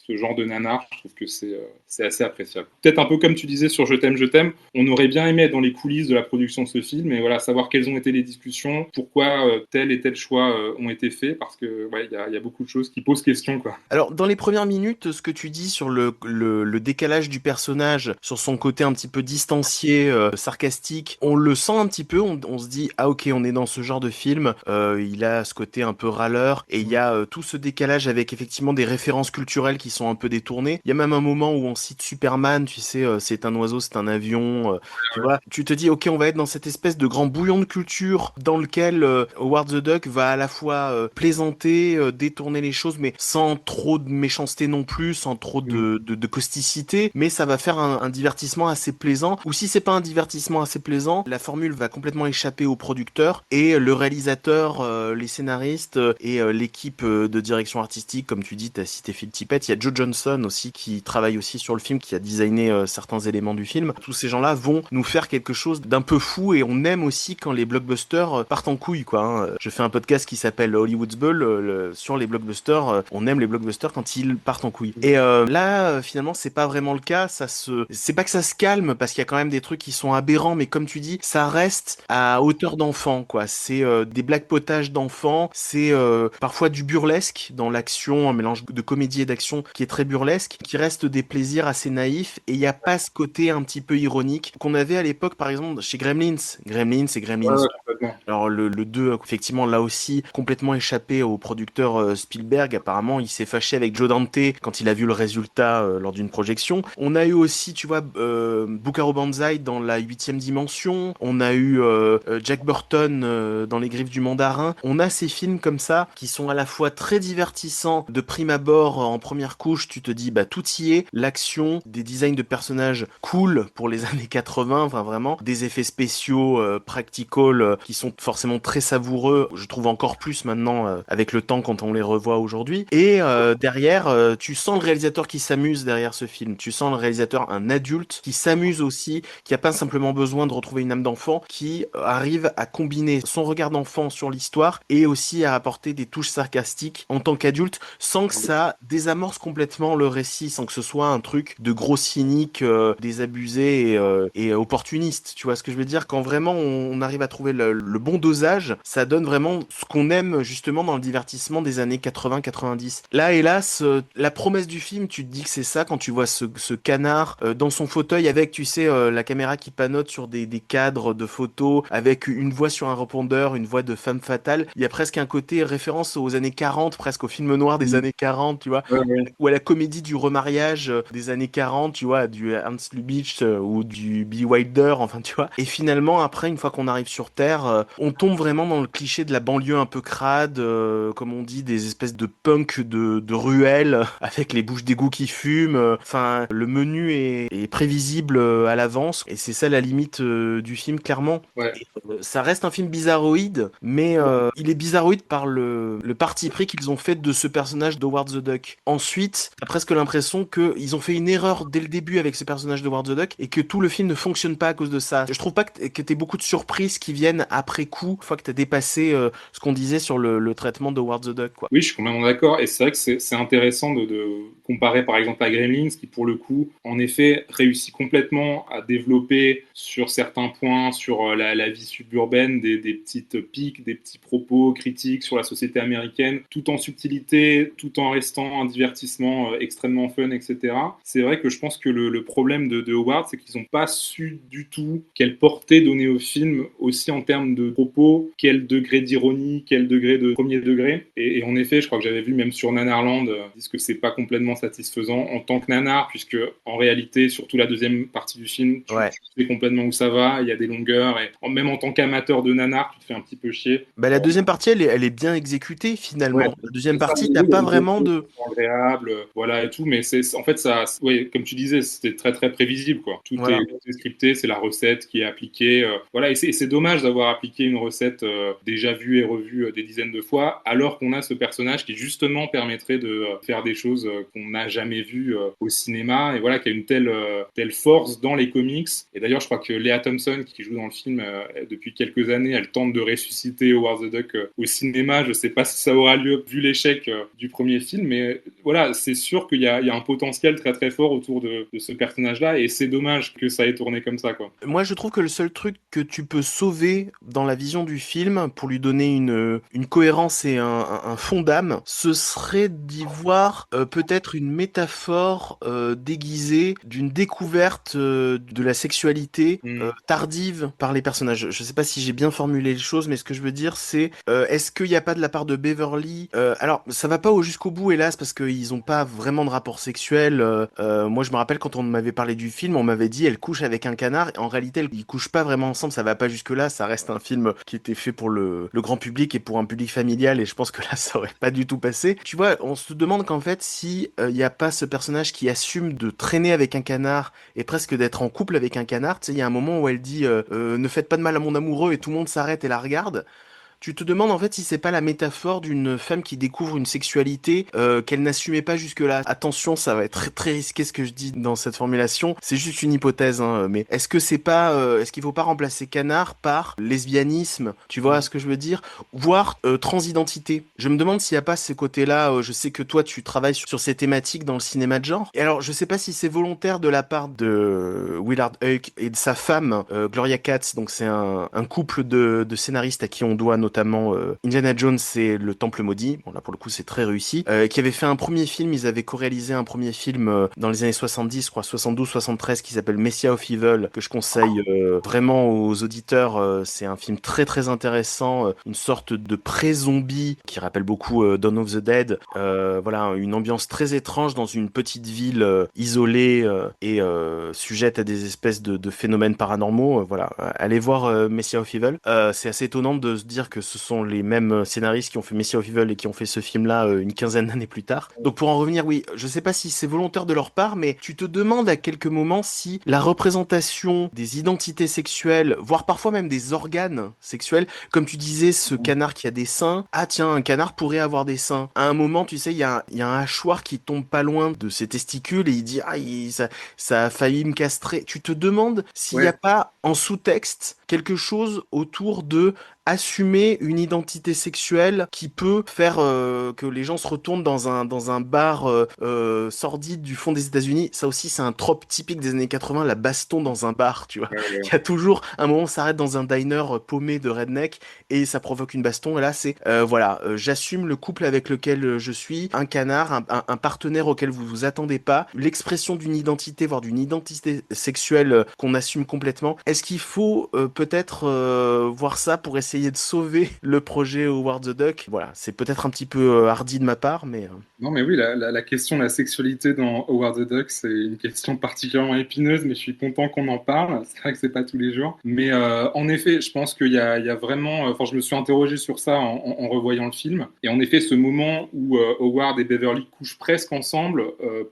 ce genre de nanar, je trouve que c'est assez appréciable. Peut-être un peu comme tu disais sur Je t'aime, on aurait bien aimé être dans les coulisses de la production de ce film, et voilà, savoir quelles ont été les discussions, pourquoi tel et tel choix ont été faits, parce que ouais, il y a beaucoup de choses qui posent question, quoi. Alors, dans les premières minutes, ce que tu dis sur le décalage du personnage sur son côté un petit peu distancié, sarcastique, on le sent un petit peu, on se dit ah ok, on est dans ce genre de film, il a ce côté un peu râleur, et il y a tout ce décalage avec effectivement des références culturelles qui sont un peu détournées. Il y a même un moment où on cite Superman, tu sais, c'est un oiseau, c'est un avion, tu vois. Tu te dis ok, on va être dans cette espèce de grand bouillon de culture dans lequel Howard the Duck va à la fois plaisanter, détourner les choses, mais sans trop de méchanceté non plus, sans trop de causticité, mais ça va faire un divertissement assez plaisant. Ou si c'est pas un divertissement assez plaisant, la formule va complètement échapper au producteur, et le réalisateur, les scénaristes et l'équipe de direction artistique, comme tu dis, t'as cité Phil Tippett, il y a Joe Johnson aussi qui travaille aussi sur le film, qui a designé certains éléments du film. Tous ces gens-là vont nous faire quelque chose d'un peu fou, et on aime aussi quand les blockbusters partent en couille, quoi. Hein. Je fais un podcast qui s'appelle Hollywood's Ball sur les blockbusters. On aime les blockbusters quand ils partent en couille. Et là, finalement, c'est pas vraiment le cas. C'est pas que ça se calme, parce qu'il y a quand même des trucs qui sont aberrants, mais comme tu dis, ça reste à hauteur d'enfant, quoi. C'est des blagues potages d'enfants. C'est parfois du burlesque dans l'action, un mélange de comédie et d'action qui est très burlesque, qui reste des plaisirs assez naïfs. Et il y a pas ce côté un petit peu ironique qu'on avait à l'époque, par exemple, chez Gremlins et Gremlins. Ouais, alors le 2, effectivement, là aussi, complètement échappé au producteur Spielberg. Apparemment, il s'est fâché avec Joe Dante quand il a vu le résultat lors d'une projection. On a eu aussi, tu vois, Buckaroo Banzai dans La 8e dimension. On a eu Jack Burton dans Les Griffes du Mandarin. On a ces films comme ça qui sont à la fois très divertissants de prime abord. En première couche, tu te dis, bah tout y est. L'action, des designs de personnages cool pour les années 80, enfin vraiment, des effets spéciaux practical qui sont forcément très savoureux. Je trouve encore plus maintenant avec le temps quand on les revoit aujourd'hui. Et derrière, tu sens le réalisateur qui s'amuse derrière ce film. Tu sens le réalisateur, un adulte, qui s'amuse aussi, qui a pas simplement besoin de retrouver une âme d'enfant, qui arrive à combiner son regard d'enfant sur l'histoire et aussi à apporter des touches sarcastiques en tant qu'adulte, sans que ça désamorce complètement le récit, sans que ce soit un truc de gros cynique, désabusé et opportuniste. Tu vois ce que je veux dire? Quand vraiment on arrive à trouver le bon dosage, ça donne vraiment ce qu'on aime justement dans le divertissement des années 80-90. Là, hélas, la promesse du film, tu te dis que c'est ça quand tu vois ce canard dans son fauteuil avec, tu sais, la caméra qui panote sur des cadres de photos, avec une voix sur un répondeur, une voix de femme fatale. Il y a presque un côté référence aux années 40, presque au film noir des années 40, tu vois, ou à la comédie du remariage des années 40, tu vois, du Ernst Lubitsch ou du Billy Wilder, enfin, tu vois. Et finalement, après, une fois qu'on arrive sur Terre, on tombe vraiment dans le cliché de la banlieue un peu crade, comme on dit, des espèces de punk de ruelles, avec les bouches d'égout qui fument. Enfin, le menu est prévisible à l'avance, et c'est ça la limite du film, clairement. Ouais. Et, ça reste un film bizarroïde, mais il est bizarroïde par le parti pris qu'ils ont fait de ce personnage d'Howard the Duck. Ensuite, t'as presque l'impression qu'ils ont fait une erreur dès le début avec ce personnage d'Howard the Duck, et que tout le film ne fonctionne pas à cause de ça. Je trouve pas que t'aies beaucoup de surprises qui viennent après coup, une fois que t'as dépassé ce qu'on disait sur le traitement d'Howard the Duck, quoi. Oui, je suis complètement d'accord. Et c'est vrai que c'est intéressant de comparer par exemple à Gremlins, qui pour le coup, en effet, réussit complètement à développer sur certains points, sur la vie suburbaine, des petites piques, des petits propos critiques sur la société américaine, tout en subtilité, tout en restant un divertissement extrêmement fun, etc. C'est vrai que je pense que le problème de Howard, c'est qu'ils n'ont pas su du tout quelle portée donner au film, aussi en termes de propos, quel degré d'ironie, quel degré de premier degré. Et en effet, je crois que j'avais vu même sur Nanarland, ils disent que c'est pas complètement satisfaisant en tant que nanar, puisque en réalité, surtout la deuxième partie du film, tu sais complètement où ça va, il y a des longueurs, et même en tant qu'amateur de nanar, tu te fais un petit peu chier. Bah, la deuxième partie, elle est bien exécutée, finalement. Ouais, la deuxième partie, t'as pas vraiment de... agréable, voilà, et tout, mais en fait, ça, ouais, comme tu disais, c'était très très prévisible, quoi. Tout est scripté, c'est la recette qui est appliquée, voilà, et c'est dommage d'avoir appliqué une recette déjà vue et revue des dizaines de fois, alors qu'on a ce personnage qui justement permettrait de faire des choses qu'on n'a jamais vues au cinéma, et voilà, qui a une telle force dans les comics. Et d'ailleurs, je crois que Lea Thompson, qui joue dans le film depuis quelques années, elle tente de ressusciter Howard the Duck au cinéma. Je sais pas si ça aura lieu vu l'échec du premier film, mais voilà, c'est sûr qu'il y a un potentiel très très fort autour de ce personnage-là, et c'est dommage que ça ait tourné comme ça, quoi. Moi, je trouve que le seul truc que tu peux sauver dans la vision du film, pour lui donner une cohérence et un fond d'âme, ce serait d'y voir peut-être une métaphore déguisée d'une découverte de la sexualité tardive par les personnages. Je sais pas si j'ai bien formulé les choses, mais ce que je veux dire, c'est est-ce qu'il n'y a pas de la part de Beverly alors, ça va pas jusqu'au bout, hélas, parce qu'ils ont pas vraiment de rapport sexuel. Moi, je me rappelle quand on m'avait parlé du film, on m'avait dit elle couche avec un canard. En réalité, ils couchent pas vraiment ensemble, ça va pas jusque-là. Ça reste un film qui était fait pour le grand public et pour un public familial, et je pense que là, ça aurait pas du tout passé. Tu vois, on se demande qu'en fait, si il y a pas ce personnage qui assume de traîner avec un canard et presque d'être en couple avec un canard, tu sais, il y a un moment où elle dit ne faites pas de mal à mon amoureux, et tout le monde s'arrête et la regarde. Tu te demandes en fait si c'est pas la métaphore d'une femme qui découvre une sexualité qu'elle n'assumait pas jusque-là. Attention, ça va être très, très risqué ce que je dis dans cette formulation. C'est juste une hypothèse, hein, mais est-ce que c'est pas, est-ce qu'il faut pas remplacer canard par lesbianisme? Tu vois ce que je veux dire? Voire transidentité. Je me demande s'il y a pas ce côté-là. Je sais que toi tu travailles sur ces thématiques dans le cinéma de genre. Et alors je sais pas si c'est volontaire de la part de Willard Huyck et de sa femme Gloria Katz. Donc c'est un couple de scénaristes à qui on doit notamment Indiana Jones et le Temple Maudit, bon là pour le coup c'est très réussi, qui avait fait un premier film, ils avaient co-réalisé un premier film dans les années 70, je crois 72-73, qui s'appelle Messiah of Evil, que je conseille vraiment aux auditeurs. C'est un film très très intéressant, une sorte de pré-zombie qui rappelle beaucoup Dawn of the Dead. Voilà, une ambiance très étrange dans une petite ville isolée et sujette à des espèces de phénomènes paranormaux. Voilà, allez voir Messiah of Evil. C'est assez étonnant de se dire que ce sont les mêmes scénaristes qui ont fait Messiah of Evil et qui ont fait ce film-là une quinzaine d'années plus tard. Donc pour en revenir, oui, je sais pas si c'est volontaire de leur part, mais tu te demandes à quelques moments si la représentation des identités sexuelles, voire parfois même des organes sexuels, comme tu disais, ce canard qui a des seins, ah tiens, un canard pourrait avoir des seins. À un moment, tu sais, il y a un hachoir qui tombe pas loin de ses testicules et il dit, ah, ça a failli me castrer. Tu te demandes s'il n'y a pas en sous-texte quelque chose autour de assumer une identité sexuelle qui peut faire que les gens se retournent dans un bar sordide du fond des États-Unis. Ça aussi, c'est un trope typique des années 80, la baston dans un bar, tu vois. Il y a toujours un moment, on s'arrête dans un diner paumé de redneck et ça provoque une baston. Et là, c'est voilà, j'assume le couple avec lequel je suis, un canard, un partenaire auquel vous vous attendez pas, l'expression d'une identité, voire d'une identité sexuelle qu'on assume complètement. Est-ce qu'il faut peut-être voir ça pour essayer de sauver le projet Howard the Duck? Voilà, c'est peut-être un petit peu hardi de ma part, mais... Non, mais oui, la question de la sexualité dans Howard the Duck, c'est une question particulièrement épineuse, mais je suis content qu'on en parle. C'est vrai que c'est pas tous les jours. Mais en effet, je pense qu'il y a vraiment... Enfin, je me suis interrogé sur ça en revoyant le film. Et en effet, ce moment où Howard et Beverly couchent presque ensemble,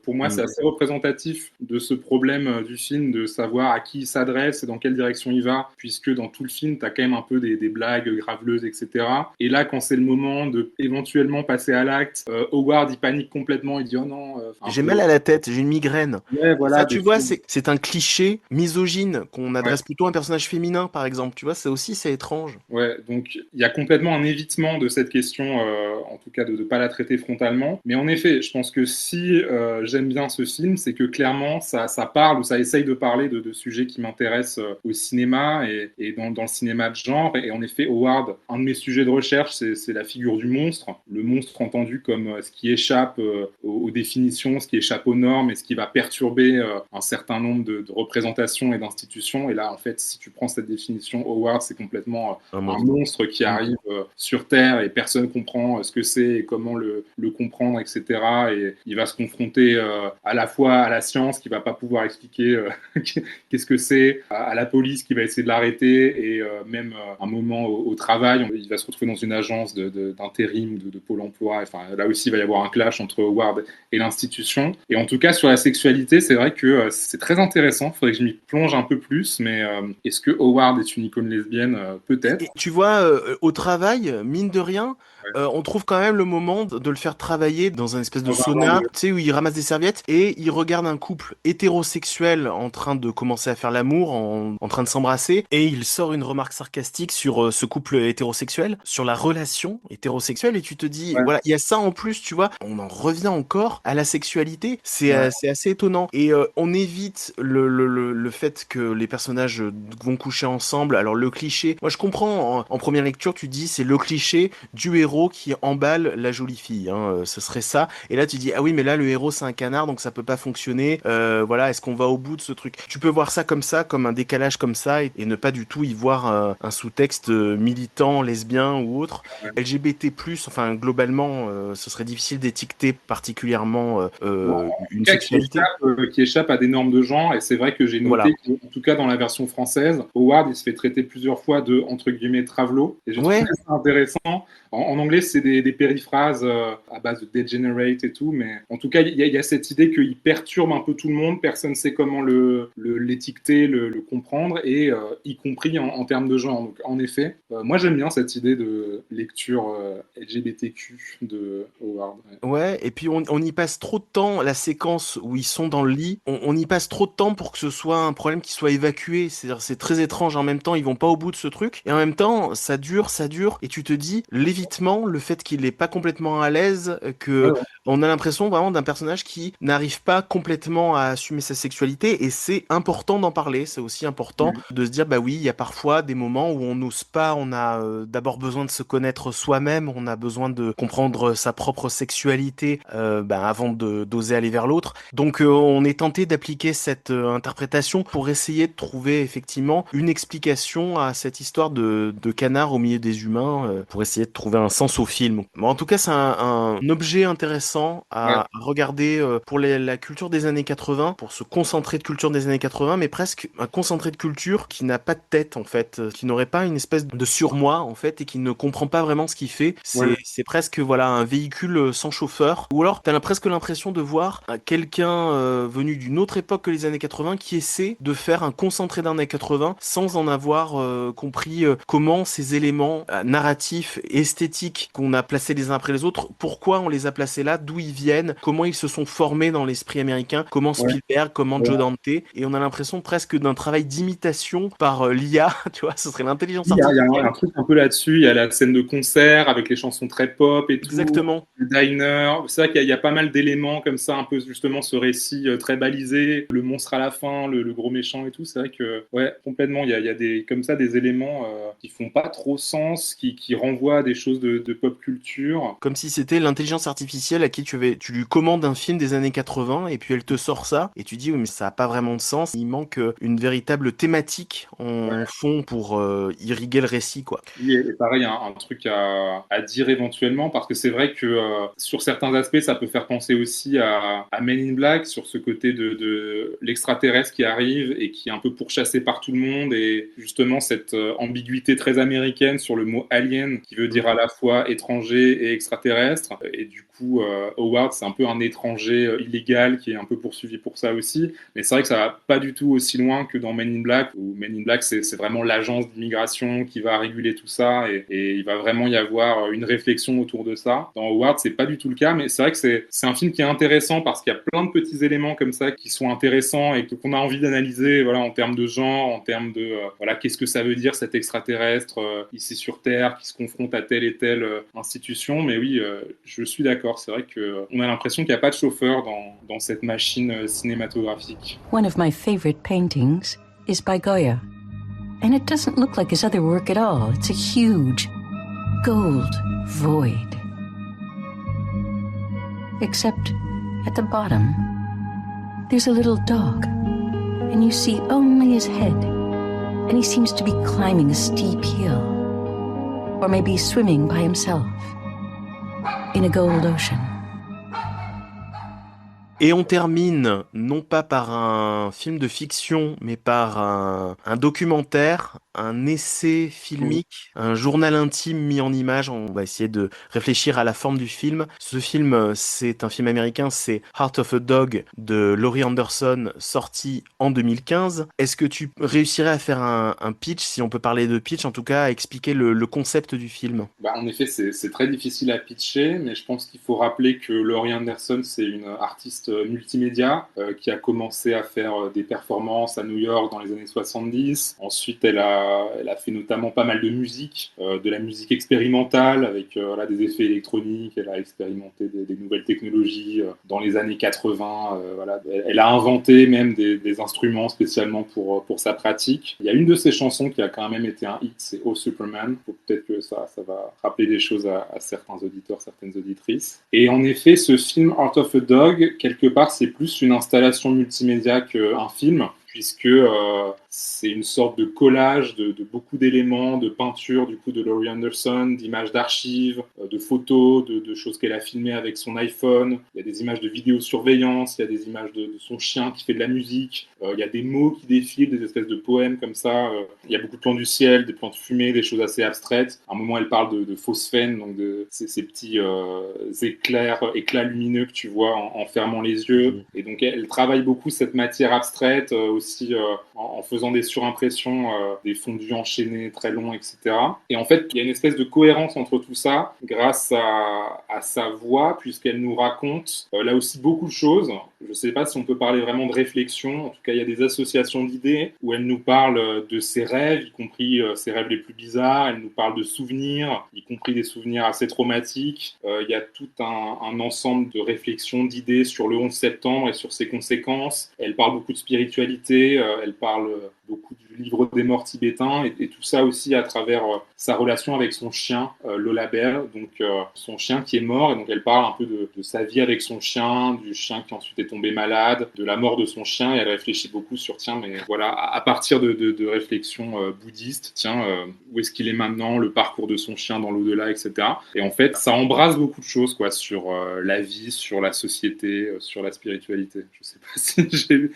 pour moi, c'est assez représentatif de ce problème du film, de savoir à qui il s'adresse et dans quelle direction il va, puisque dans tout le film, tu as quand même un peu des blagues graveleuses, etc. Et là, quand c'est le moment de éventuellement passer à l'acte, Howard, il panique complètement, il dit « Oh non... j'ai mal à la tête, j'ai une migraine. » Ouais, voilà, ça, tu vois, c'est un cliché misogyne qu'on adresse plutôt à un personnage féminin, par exemple. Tu vois, ça aussi, c'est étrange. Ouais, donc il y a complètement un évitement de cette question, en tout cas de ne pas la traiter frontalement. Mais en effet, je pense que si j'aime bien ce film, c'est que clairement, ça parle ou ça essaye de parler de sujets qui m'intéressent au cinéma et dans le cinéma de genre. Et en effet, Howard, un de mes sujets de recherche, c'est la figure du monstre. Le monstre entendu comme ce qui échappe aux définitions, ce qui échappe aux normes et ce qui va perturber un certain nombre de représentations et d'institutions. Et là, en fait, si tu prends cette définition, Howard, c'est complètement un monstre qui arrive sur Terre et personne comprend ce que c'est et comment le comprendre, etc. Et il va se confronter à la fois à la science qui va pas pouvoir expliquer qu'est-ce que c'est, à la police qui va essayer de l'arrêter et même un moment au travail, il va se retrouver dans une agence d'intérim de Pôle emploi. Enfin, là aussi, il va y avoir un clash entre Howard et l'institution. Et en tout cas, sur la sexualité, c'est vrai que c'est très intéressant. Il faudrait que je m'y plonge un peu plus. Mais est-ce que Howard est une icône lesbienne? Peut-être. Et tu vois, au travail, mine de rien, on trouve quand même le moment de le faire travailler dans un espèce de sauna, tu sais, où il ramasse des serviettes et il regarde un couple hétérosexuel en train de commencer à faire l'amour, en train de s'embrasser, et il sort une remarque sarcastique sur ce couple hétérosexuel, sur la relation hétérosexuelle, et tu te dis, voilà, il y a ça en plus, tu vois, on en revient encore à la sexualité, c'est assez étonnant, et on évite le fait que les personnages vont coucher ensemble. Alors le cliché, moi je comprends, en première lecture tu dis c'est le cliché du héros qui emballe la jolie fille, hein, ce serait ça, et là tu dis ah oui mais là le héros c'est un canard donc ça peut pas fonctionner, voilà, est-ce qu'on va au bout de ce truc? Tu peux voir ça, comme un décalage comme ça, et ne pas du tout y voir un sous-texte militant, lesbien ou autre. LGBT+, enfin globalement ce serait difficile d'étiqueter particulièrement une sexualité qui échappe à des normes de genre, et c'est vrai que j'ai noté qu'en tout cas dans la version française, Howard il se fait traiter plusieurs fois de entre guillemets travelo, et je trouve ça intéressant. En anglais c'est des périphrases à base de degenerate et tout, mais en tout cas il y a cette idée qu'il perturbe un peu tout le monde, personne ne sait comment l'étiqueter, le comprendre, et y compris en termes de genre. Donc en effet, moi j'aime bien cette idée de lecture LGBTQ de Howard. Ouais, et puis on y passe trop de temps, la séquence où ils sont dans le lit, on y passe trop de temps pour que ce soit un problème qui soit évacué. C'est-à-dire, c'est très étrange, en même temps ils vont pas au bout de ce truc, et en même temps ça dure, et tu te dis, l'évitement, le fait qu'il est pas complètement à l'aise, que on a l'impression vraiment d'un personnage qui n'arrive pas complètement à assumer sa sexualité, et c'est important d'en parler, c'est aussi important de se dire, bah oui, il y a parfois des moments où on n'ose pas, on a d'abord besoin de se connaître soi-même, on a besoin de comprendre sa propre sexualité avant d'oser aller vers l'autre. Donc on est tenté d'appliquer cette interprétation pour essayer de trouver effectivement une explication à cette histoire de canard au milieu des humains, pour essayer de trouver un sens au film. Bon, en tout cas, c'est un objet intéressant à regarder pour la culture des années 80, pour se concentrer de culture des années 80, mais presque un concentré de culture qui n'a pas de tête en fait, qui n'aurait pas une espèce de surmoi en fait, et qui ne comprend pas vraiment ce qu'il fait. C'est presque un véhicule sans chauffeur, ou alors t'as presque l'impression de voir quelqu'un venu d'une autre époque que les années 80 qui essaie de faire un concentré d'années 80 sans en avoir compris comment ces éléments narratifs et esthétiques qu'on a placés les uns après les autres, pourquoi on les a placés là, d'où ils viennent, comment ils se sont formés dans l'esprit américain, comment Spielberg, comment Joe Dante, et on a l'impression presque d'un travail d'imitation par l'IA, tu vois, ce serait l'intelligence artificielle. Il y a un truc un peu là-dessus, il y a la scène de concert avec les chansons très pop et tout. Exactement. Le diner, c'est vrai qu'il y a pas mal d'éléments comme ça, un peu justement ce récit très balisé, le monstre à la fin, le gros méchant et tout, c'est vrai que, complètement, il y a des, comme ça des éléments qui font pas trop sens, qui renvoient à des choses de pop culture. Comme si c'était l'intelligence artificielle à qui tu lui commandes un film des années 80 et puis elle te sort ça, et tu dis oui mais ça a pas vraiment de sens, il manque une véritable thématique en fond pour irriguer le récit, quoi. Oui, et pareil, un truc à dire éventuellement, parce que c'est vrai que sur certains aspects ça peut faire penser aussi à Men in Black, sur ce côté de l'extraterrestre qui arrive et qui est un peu pourchassé par tout le monde, et justement cette ambiguïté très américaine sur le mot alien qui veut dire à la fois étranger et extraterrestre, et du coup Howard c'est un peu un étranger illégal qui est un peu poursuivi pour ça aussi, mais c'est vrai que ça va pas du tout aussi loin que dans Men in Black, où Men in Black c'est vraiment l'agence d'immigration qui va réguler tout ça, et il va vraiment y avoir une réflexion autour de ça. Dans Howard c'est pas du tout le cas, mais c'est vrai que c'est un film qui est intéressant parce qu'il y a plein de petits éléments comme ça qui sont intéressants et qu'on a envie d'analyser, voilà, en termes de genre, en termes de voilà, qu'est-ce que ça veut dire cet extraterrestre ici sur Terre qui se confronte à telle et telle institution. Mais oui, je suis d'accord, c'est vrai qu'on a l'impression qu'il n'y a pas de chauffeur dans cette machine cinématographique. One of my favorite paintings is by Goya, and it doesn't look like his other work at all. It's a huge gold void. Except at the bottom, there's a little dog, and you see only his head, and he seems to be climbing a steep hill, or maybe swimming by himself in a gold ocean. Et on termine non pas par un film de fiction, mais par un documentaire, un essai filmique, un journal intime mis en image. On va essayer de réfléchir à la forme du film. Ce film, c'est un film américain, c'est Heart of a Dog de Laurie Anderson, sorti en 2015. Est-ce que tu réussirais à faire un pitch, si on peut parler de pitch, en tout cas, à expliquer le concept du film? En effet, c'est très difficile à pitcher, mais je pense qu'il faut rappeler que Laurie Anderson, c'est une artiste multimédia qui a commencé à faire des performances à New York dans les années 70. Ensuite, elle a fait notamment pas mal de musique, de la musique expérimentale avec des effets électroniques. Elle a expérimenté des nouvelles technologies dans les années 80. Elle a inventé même des instruments spécialement pour sa pratique. Il y a une de ses chansons qui a quand même été un hit, c'est Oh Superman. Peut-être que ça va rappeler des choses à certains auditeurs, certaines auditrices. Et en effet, ce film Heart of a Dog, quelque part, c'est plus une installation multimédia qu'un film, puisque c'est une sorte de collage de beaucoup d'éléments, de peintures du coup de Laurie Anderson, d'images d'archives, de photos, de choses qu'elle a filmées avec son iPhone. Il y a des images de vidéosurveillance, il y a des images de son chien qui fait de la musique, il y a des mots qui défilent, des espèces de poèmes comme ça. Il y a beaucoup de plans du ciel, des plans de fumée, des choses assez abstraites. À un moment, elle parle de phosphène, donc de ces petits éclats lumineux que tu vois en fermant les yeux. Et donc, elle travaille beaucoup cette matière abstraite, aussi en faisant des surimpressions, des fondus enchaînés très longs, etc. Et en fait, il y a une espèce de cohérence entre tout ça grâce à sa voix, puisqu'elle nous raconte là aussi beaucoup de choses. Je ne sais pas si on peut parler vraiment de réflexion. En tout cas, il y a des associations d'idées où elle nous parle de ses rêves, y compris ses rêves les plus bizarres. Elle nous parle de souvenirs, y compris des souvenirs assez traumatiques. Il y a tout un ensemble de réflexions, d'idées sur le 11 septembre et sur ses conséquences. Elle parle beaucoup de spiritualité, elle parle beaucoup du livre des morts tibétains et tout ça aussi à travers sa relation avec son chien, Lola Bear, donc son chien qui est mort. Et donc elle parle un peu de sa vie avec son chien, du chien qui ensuite est tombé malade, de la mort de son chien, et elle réfléchit beaucoup sur, mais voilà, à partir de réflexions bouddhistes, où est-ce qu'il est maintenant, le parcours de son chien dans l'au-delà, etc. Et en fait, ça embrasse beaucoup de choses, quoi, sur la vie, sur la société, sur la spiritualité. Je sais pas si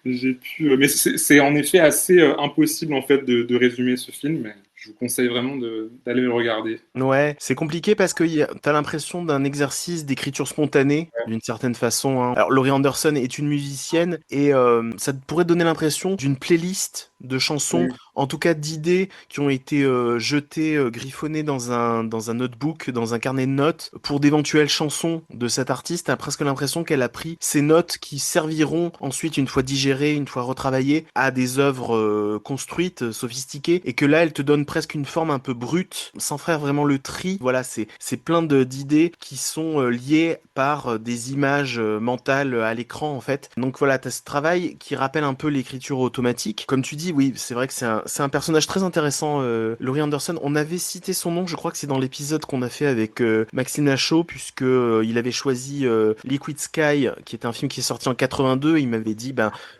j'ai pu... Mais c'est en effet assez impossible, en fait, de résumer ce film, mais je vous conseille vraiment d'aller le regarder. Ouais, c'est compliqué parce que t'as l'impression d'un exercice d'écriture spontanée, d'une certaine façon, hein. Alors, Laurie Anderson est une musicienne et ça pourrait donner l'impression d'une playlist de chansons, en tout cas d'idées qui ont été jetées, griffonnées dans un notebook, dans un carnet de notes pour d'éventuelles chansons de cet artiste. T'as presque l'impression qu'elle a pris ces notes qui serviront ensuite, une fois digérées, une fois retravaillées, à des œuvres construites, sophistiquées, et que là, elle te donne presque une forme un peu brute, sans faire vraiment le tri. Voilà, c'est plein d'idées qui sont liées par des images mentales à l'écran, en fait. Donc voilà, t'as ce travail qui rappelle un peu l'écriture automatique. Comme tu dis, oui, c'est vrai que c'est un personnage très intéressant, Laurie Anderson. On avait cité son nom, je crois que c'est dans l'épisode qu'on a fait avec Maxime Lachaud, puisque il avait choisi Liquid Sky, qui est un film qui est sorti en 82. Il m'avait dit,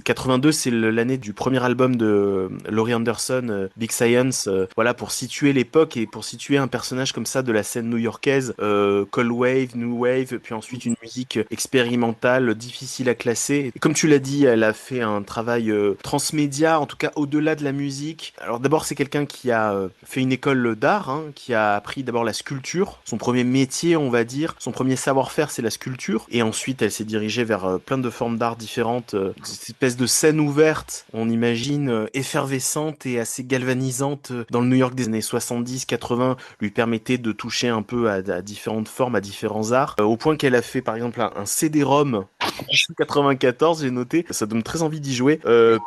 82, c'est l'année du premier album de Laurie Anderson, Big Science. Voilà, pour situer l'époque et pour situer un personnage comme ça de la scène new-yorkaise, Cold Wave, New Wave, puis ensuite une musique expérimentale, difficile à classer. Et comme tu l'as dit, elle a fait un travail transmédia, en tout cas au-delà de la musique. Alors d'abord, c'est quelqu'un qui a fait une école d'art, hein, qui a appris d'abord la sculpture. Son premier métier, on va dire, son premier savoir-faire, c'est la sculpture. Et ensuite, elle s'est dirigée vers plein de formes d'art différentes. Cette espèce de scène ouverte, on imagine, effervescente et assez galvanisante dans le New York des années 70-80, lui permettait de toucher un peu à différentes formes, à différents arts. Au point qu'elle a fait, par exemple, un CD-ROM en 1994, j'ai noté. Ça donne très envie d'y jouer.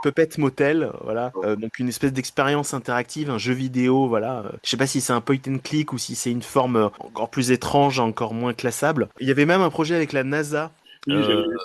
Puppet Motel, voilà. Donc une espèce d'expérience interactive, un jeu vidéo, voilà. Je sais pas si c'est un point and click ou si c'est une forme encore plus étrange, encore moins classable. Il y avait même un projet avec la NASA.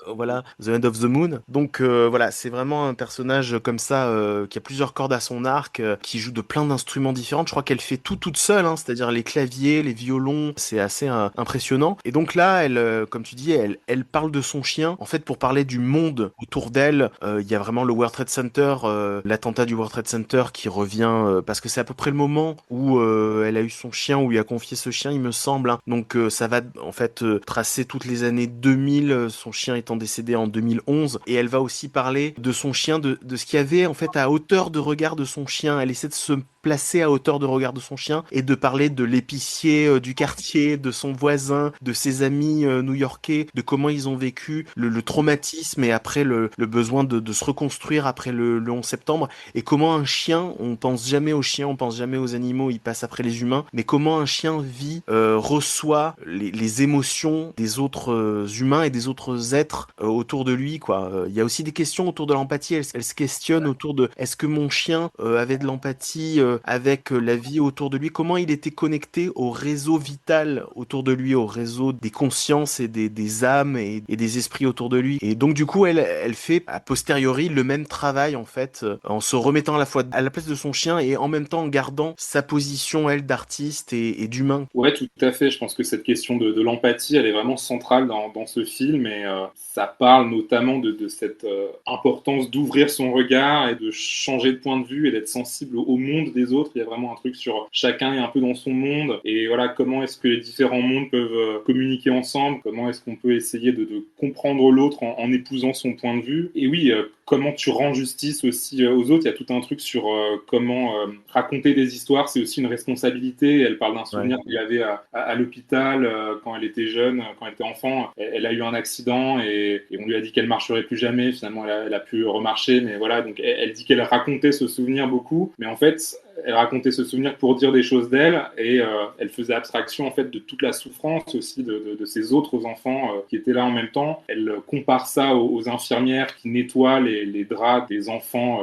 Voilà, The End of the Moon. Donc voilà, c'est vraiment un personnage comme ça qui a plusieurs cordes à son arc, qui joue de plein d'instruments différents. Je crois qu'elle fait tout toute seule, hein, c'est-à-dire les claviers, les violons, c'est assez impressionnant. Et donc là, elle, comme tu dis, elle parle de son chien. En fait, pour parler du monde autour d'elle, il y a vraiment le World Trade Center, l'attentat du World Trade Center qui revient, parce que c'est à peu près le moment où elle a eu son chien, où il a confié ce chien, il me semble, hein. Donc ça va en fait tracer toutes les années 2000, son chien étant décédé en 2011, et elle va aussi parler de son chien, de ce qu'il y avait en fait à hauteur de regard de son chien. Elle essaie de se placer à hauteur de regard de son chien et de parler de l'épicier du quartier, de son voisin, de ses amis new-yorkais, de comment ils ont vécu le traumatisme et après le besoin de se reconstruire après le 11 septembre, et comment un chien, on pense jamais aux chiens, on pense jamais aux animaux, ils passent après les humains, mais comment un chien vit, reçoit les émotions des autres humains et des autres êtres autour de lui, quoi. Il y a aussi des questions autour de l'empathie, elle se questionne autour de est-ce que mon chien avait de l'empathie avec la vie autour de lui, comment il était connecté au réseau vital autour de lui, au réseau des consciences et des âmes et des esprits autour de lui. Et donc du coup, elle fait a posteriori le même travail en fait, en se remettant à la fois à la place de son chien et en même temps en gardant sa position, elle, d'artiste et d'humain. Ouais, tout à fait. Je pense que cette question de l'empathie, elle est vraiment centrale dans ce film, et ça parle notamment de cette importance d'ouvrir son regard et de changer de point de vue et d'être sensible au monde des autres. Il y a vraiment un truc sur chacun est un peu dans son monde, et voilà, comment est-ce que les différents mondes peuvent communiquer ensemble, comment est-ce qu'on peut essayer de comprendre l'autre en épousant son point de vue. Et oui, comment tu rends justice aussi aux autres. Il y a tout un truc sur comment raconter des histoires, c'est aussi une responsabilité. Elle parle d'un souvenir qu'il y avait à l'hôpital quand elle était jeune, quand elle était enfant. Elle a eu un accident et on lui a dit qu'elle marcherait plus jamais. Finalement, elle a pu remarcher, mais voilà. Donc, elle dit qu'elle racontait ce souvenir beaucoup, mais en fait, elle racontait ce souvenir pour dire des choses d'elle, et elle faisait abstraction en fait de toute la souffrance aussi de ses autres enfants qui étaient là en même temps. Elle compare ça aux infirmières qui nettoient les draps des enfants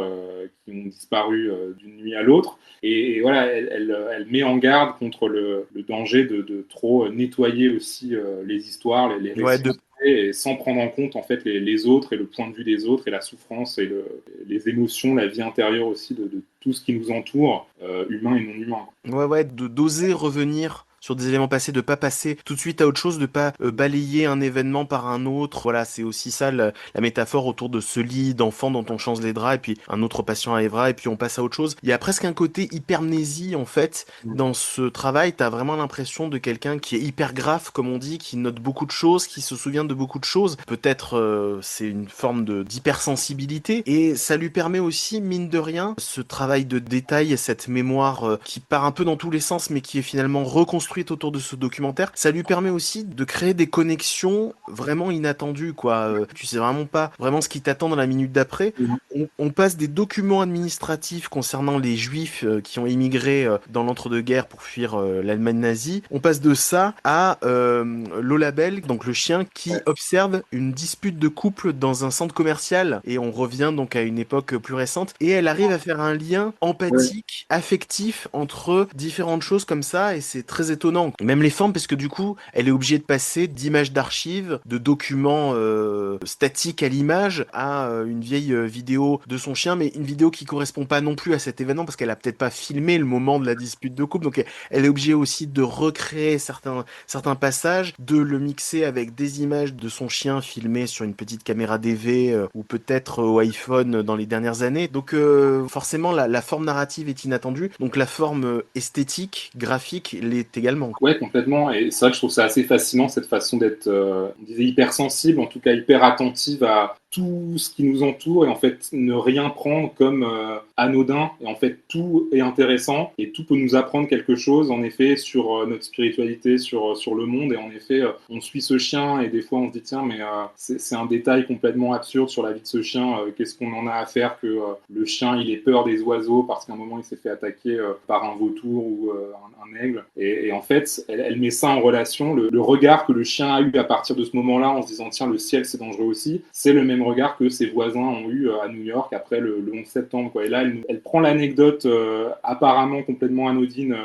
qui ont disparu d'une nuit à l'autre. Et voilà, elle met en garde contre le danger de trop nettoyer aussi les histoires, les récits, et sans prendre en compte en fait les autres et le point de vue des autres et la souffrance et les émotions, la vie intérieure aussi de tout ce qui nous entoure, humain et non humain. Ouais, d'oser revenir sur des éléments passés, de pas passer tout de suite à autre chose, de pas balayer un événement par un autre. Voilà, c'est aussi ça la métaphore autour de ce lit d'enfant dont on change les draps et puis un autre patient arrivera et puis on passe à autre chose. Il y a presque un côté hypermnésie en fait dans ce travail. T'as vraiment l'impression de quelqu'un qui est hyper grave, comme on dit, qui note beaucoup de choses, qui se souvient de beaucoup de choses. Peut-être c'est une forme d'hypersensibilité, et ça lui permet aussi, mine de rien, ce travail de détail et cette mémoire qui part un peu dans tous les sens mais qui est finalement reconstruite autour de ce documentaire. Ça lui permet aussi de créer des connexions vraiment inattendues, quoi. Tu sais vraiment pas vraiment ce qui t'attend dans la minute d'après. On passe des documents administratifs concernant les juifs qui ont immigré dans l'entre-deux-guerres pour fuir l'Allemagne nazie. On passe de ça à Lola Bell, donc le chien qui observe une dispute de couple dans un centre commercial, et on revient donc à une époque plus récente, et elle arrive à faire un lien empathique, affectif entre différentes choses comme ça, et c'est très étonnant. Même les formes, parce que du coup, elle est obligée de passer d'images d'archives, de documents statiques à l'image, à une vieille vidéo de son chien, mais une vidéo qui correspond pas non plus à cet événement, parce qu'elle a peut-être pas filmé le moment de la dispute de couple, donc elle est obligée aussi de recréer certains passages, de le mixer avec des images de son chien filmées sur une petite caméra DV ou peut-être au iPhone dans les dernières années. Donc forcément, la forme narrative est inattendue, donc la forme esthétique, graphique l'est également. Ouais, complètement. Et c'est vrai que je trouve ça assez fascinant, cette façon d'être, on disait hypersensible, en tout cas hyper attentive à tout ce qui nous entoure, et en fait ne rien prendre comme anodin, et en fait tout est intéressant et tout peut nous apprendre quelque chose en effet sur notre spiritualité, sur le monde. Et en effet on suit ce chien et des fois on se dit tiens mais c'est un détail complètement absurde sur la vie de ce chien, qu'est-ce qu'on en a à faire que le chien il ait peur des oiseaux parce qu'à un moment il s'est fait attaquer par un vautour ou un aigle, et en fait elle met ça en relation, le regard que le chien a eu à partir de ce moment-là en se disant tiens le ciel c'est dangereux aussi, c'est le même regard que ses voisins ont eu à New York après le 11 septembre, quoi. Et là, elle prend l'anecdote apparemment complètement anodine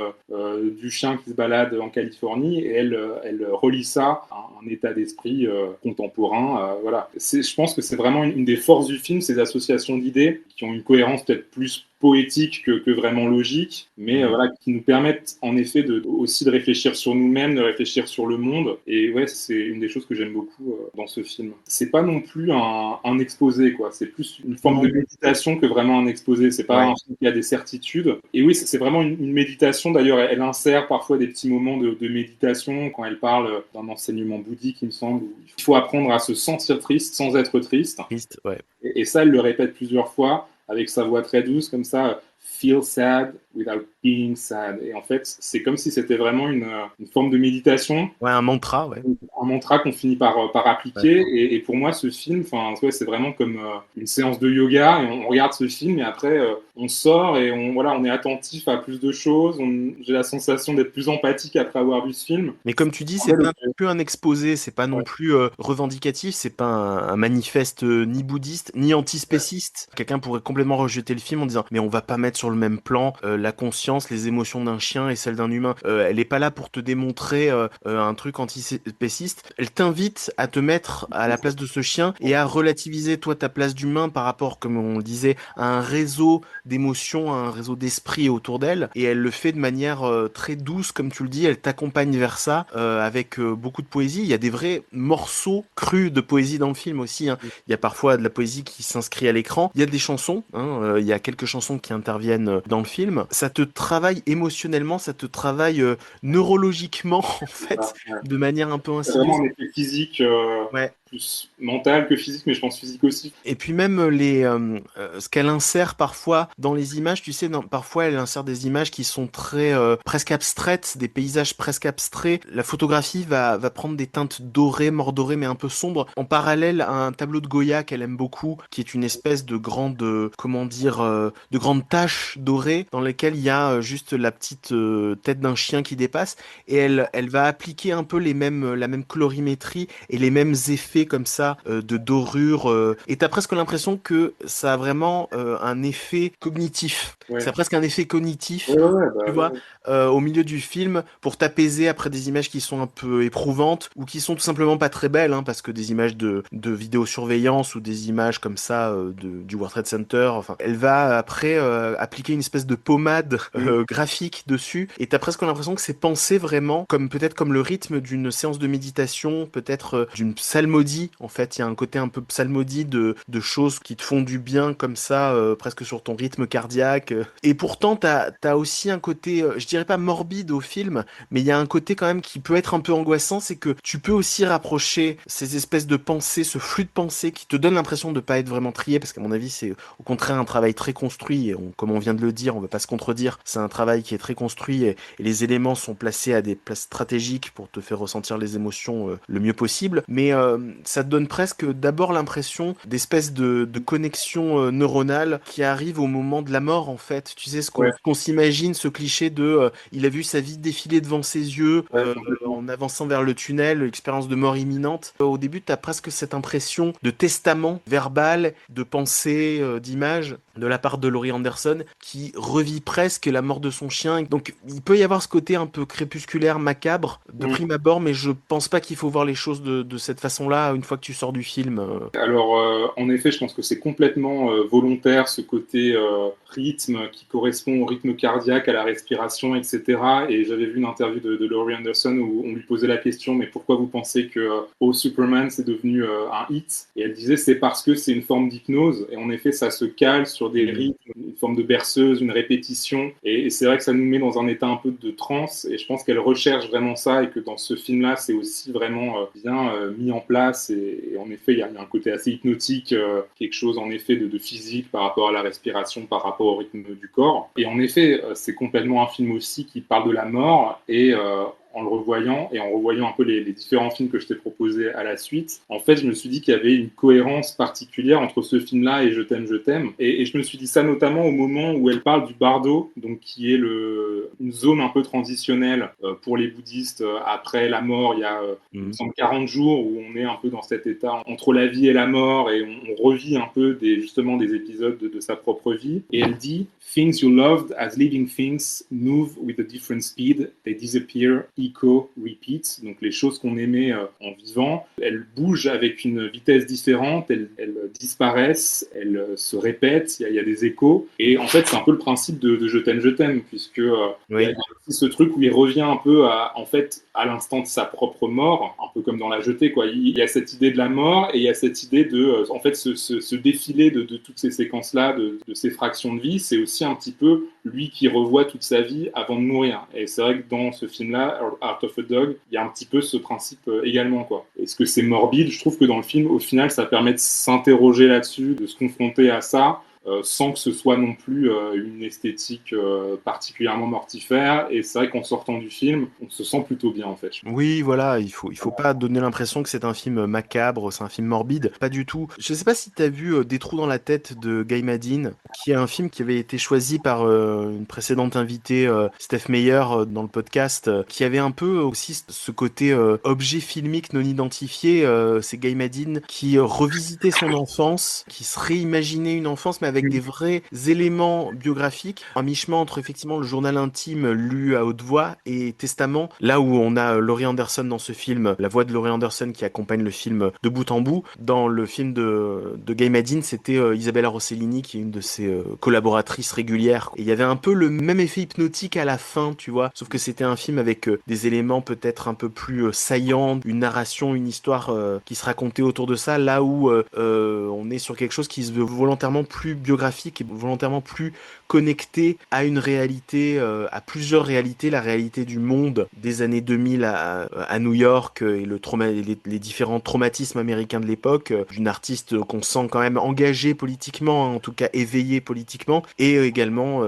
du chien qui se balade en Californie, et elle relie ça à un état d'esprit contemporain. Voilà. Je pense que c'est vraiment une des forces du film, ces associations d'idées qui ont une cohérence peut-être plus poétiques que vraiment logiques, mais voilà, qui nous permettent en effet aussi de réfléchir sur nous-mêmes, de réfléchir sur le monde. Et ouais, c'est une des choses que j'aime beaucoup dans ce film. C'est pas non plus un exposé, quoi. C'est plus une forme de méditation que vraiment un exposé. C'est pas un film qui a des certitudes. Et oui, c'est vraiment une méditation. D'ailleurs, elle insère parfois des petits moments de méditation quand elle parle d'un enseignement bouddhique, il me semble, où il faut apprendre à se sentir triste sans être triste. Triste, ouais. Et ça, elle le répète plusieurs fois avec sa voix très douce, comme ça. Feel sad without being sad. Et en fait, c'est comme si c'était vraiment une forme de méditation. Ouais, un mantra, ouais. Un mantra qu'on finit par appliquer. Ouais. Et pour moi, ce film, ouais, c'est vraiment comme une séance de yoga. Et on regarde ce film et après, on sort et on est attentif à plus de choses. J'ai la sensation d'être plus empathique après avoir vu ce film. Mais comme tu dis, c'est pas non plus un exposé, c'est pas non plus revendicatif, c'est pas un manifeste ni bouddhiste, ni antispéciste. Quelqu'un pourrait complètement rejeter le film en disant « Mais on va pas mettre sur le même plan la conscience, les émotions d'un chien et celles d'un humain. Elle est pas là pour te démontrer un truc antispéciste. Elle t'invite à te mettre à la place de ce chien et à relativiser toi ta place d'humain par rapport, comme on le disait, à un réseau d'émotions, à un réseau d'esprit autour d'elle. Et elle le fait de manière très douce, comme tu le dis. Elle t'accompagne vers ça avec beaucoup de poésie. Il y a des vrais morceaux crus de poésie dans le film aussi. Hein. Il y a parfois de la poésie qui s'inscrit à l'écran. Il y a des chansons. Il y a quelques chansons qui interviennent dans le film. Ça te travaille émotionnellement, ça te travaille neurologiquement en fait, de manière un peu insidieuse. C'est vraiment un effet physique, plus mental que physique, mais je pense physique aussi. Et puis même ce qu'elle insère parfois dans les images, tu sais, parfois elle insère des images qui sont très presque abstraites, des paysages presque abstraits. La photographie va prendre des teintes dorées, mordorées, mais un peu sombres, en parallèle à un tableau de Goya qu'elle aime beaucoup, qui est une espèce de grande, de grande tache dorée dans laquelle il y a juste la petite tête d'un chien qui dépasse, et elle va appliquer un peu la même colorimétrie et les mêmes effets comme ça de dorure, et t'as presque l'impression que ça a vraiment un effet cognitif. Ouais. Ça a presque un effet cognitif, tu vois, au milieu du film, pour t'apaiser après des images qui sont un peu éprouvantes ou qui sont tout simplement pas très belles, hein, parce que des images de vidéosurveillance ou des images comme ça du World Trade Center, enfin, elle va après appliquer une espèce de pommade graphique dessus, et t'as presque l'impression que c'est pensé vraiment peut-être comme le rythme d'une séance de méditation, peut-être d'une psalmodie. En fait, il y a un côté un peu psalmodie de choses qui te font du bien comme ça, presque sur ton rythme cardiaque. Et pourtant, t'as aussi un côté, je dirais pas morbide au film, mais il y a un côté quand même qui peut être un peu angoissant, c'est que tu peux aussi rapprocher ces espèces de pensées, ce flux de pensées qui te donne l'impression de pas être vraiment trié, parce qu'à mon avis, c'est au contraire un travail très construit, et comme on vient de le dire, on va pas se contredire, c'est un travail qui est très construit, et les éléments sont placés à des places stratégiques pour te faire ressentir les émotions le mieux possible, mais ça te donne presque d'abord l'impression d'espèces de connexion neuronale qui arrivent au moment de la mort, en fait. Tu sais, qu'on s'imagine, ce cliché de il a vu sa vie défiler devant ses yeux en avançant vers le tunnel, expérience de mort imminente. Au début, t'as presque cette impression de testament verbal, de pensée, d'image de la part de Laurie Anderson qui revit presque la mort de son chien. Donc il peut y avoir ce côté un peu crépusculaire, macabre de prime abord, mais je pense pas qu'il faut voir les choses de cette façon-là une fois que tu sors du film. Alors en effet, je pense que c'est complètement volontaire, ce côté rythme qui correspond au rythme cardiaque, à la respiration, etc. Et j'avais vu une interview de Laurie Anderson où on lui posait la question, mais pourquoi vous pensez que Oh Superman c'est devenu un hit? Et elle disait c'est parce que c'est une forme d'hypnose, et en effet ça se cale sur des rythmes, une forme de berceuse, une répétition, et c'est vrai que ça nous met dans un état un peu de transe, et je pense qu'elle recherche vraiment ça, et que dans ce film-là c'est aussi vraiment bien mis en place, et en effet il y a un côté assez hypnotique, quelque chose en effet de physique par rapport à la respiration, par rapport au rythme du corps. Et en effet, c'est complètement un film aussi qui parle de la mort, et en le revoyant et en revoyant un peu les différents films que je t'ai proposés à la suite, en fait, je me suis dit qu'il y avait une cohérence particulière entre ce film-là et Je t'aime, je t'aime. Et je me suis dit ça notamment au moment où elle parle du bardo, donc qui est une zone un peu transitionnelle pour les bouddhistes. Après la mort, il y a 40 jours où on est un peu dans cet état entre la vie et la mort, et on revit un peu justement des épisodes de sa propre vie. Et elle dit « Things you loved as living things move with a different speed. They disappear echo, repeat, donc les choses qu'on aimait en vivant, elles bougent avec une vitesse différente, elles disparaissent, elles se répètent, il y a des échos, et en fait c'est un peu le principe de Je t'aime, puisque il y a aussi ce truc où il revient un peu à l'instant de sa propre mort, un peu comme dans La Jetée, quoi. Il y a cette idée de la mort, et il y a cette idée de, en fait, ce défilé de toutes ces séquences-là, de ces fractions de vie, c'est aussi un petit peu lui qui revoit toute sa vie avant de mourir. Et c'est vrai que dans ce film-là, Art of a Dog, il y a un petit peu ce principe également, quoi. Est-ce que c'est morbide ? Je trouve que dans le film, au final, ça permet de s'interroger là-dessus, de se confronter à ça, sans que ce soit non plus une esthétique particulièrement mortifère. Et c'est vrai qu'en sortant du film, on se sent plutôt bien, en fait. Oui, voilà, il faut pas donner l'impression que c'est un film macabre, c'est un film morbide, pas du tout. Je sais pas si t'as vu Des trous dans la tête de Guy Maddin, qui est un film qui avait été choisi par une précédente invitée, Steph Meyer, dans le podcast, qui avait un peu aussi ce côté objet filmique non identifié. C'est Guy Maddin qui revisitait son enfance, qui se réimaginait une enfance, mais avec des vrais éléments biographiques, un mi-chemin entre effectivement le journal intime lu à haute voix et Testament, là où on a Laurie Anderson dans ce film, la voix de Laurie Anderson qui accompagne le film de bout en bout. Dans le film de Guy Maddin, c'était Isabella Rossellini qui est une de ses collaboratrices régulières. Et il y avait un peu le même effet hypnotique à la fin, tu vois, sauf que c'était un film avec des éléments peut-être un peu plus saillants, une narration, une histoire qui se racontait autour de ça, là où on est sur quelque chose qui se veut volontairement plus biographique et volontairement plus connecté à une réalité, à plusieurs réalités, la réalité du monde des années 2000 à New York et les différents traumatismes américains de l'époque, d'une artiste qu'on sent quand même engagée politiquement, en tout cas éveillée politiquement, et également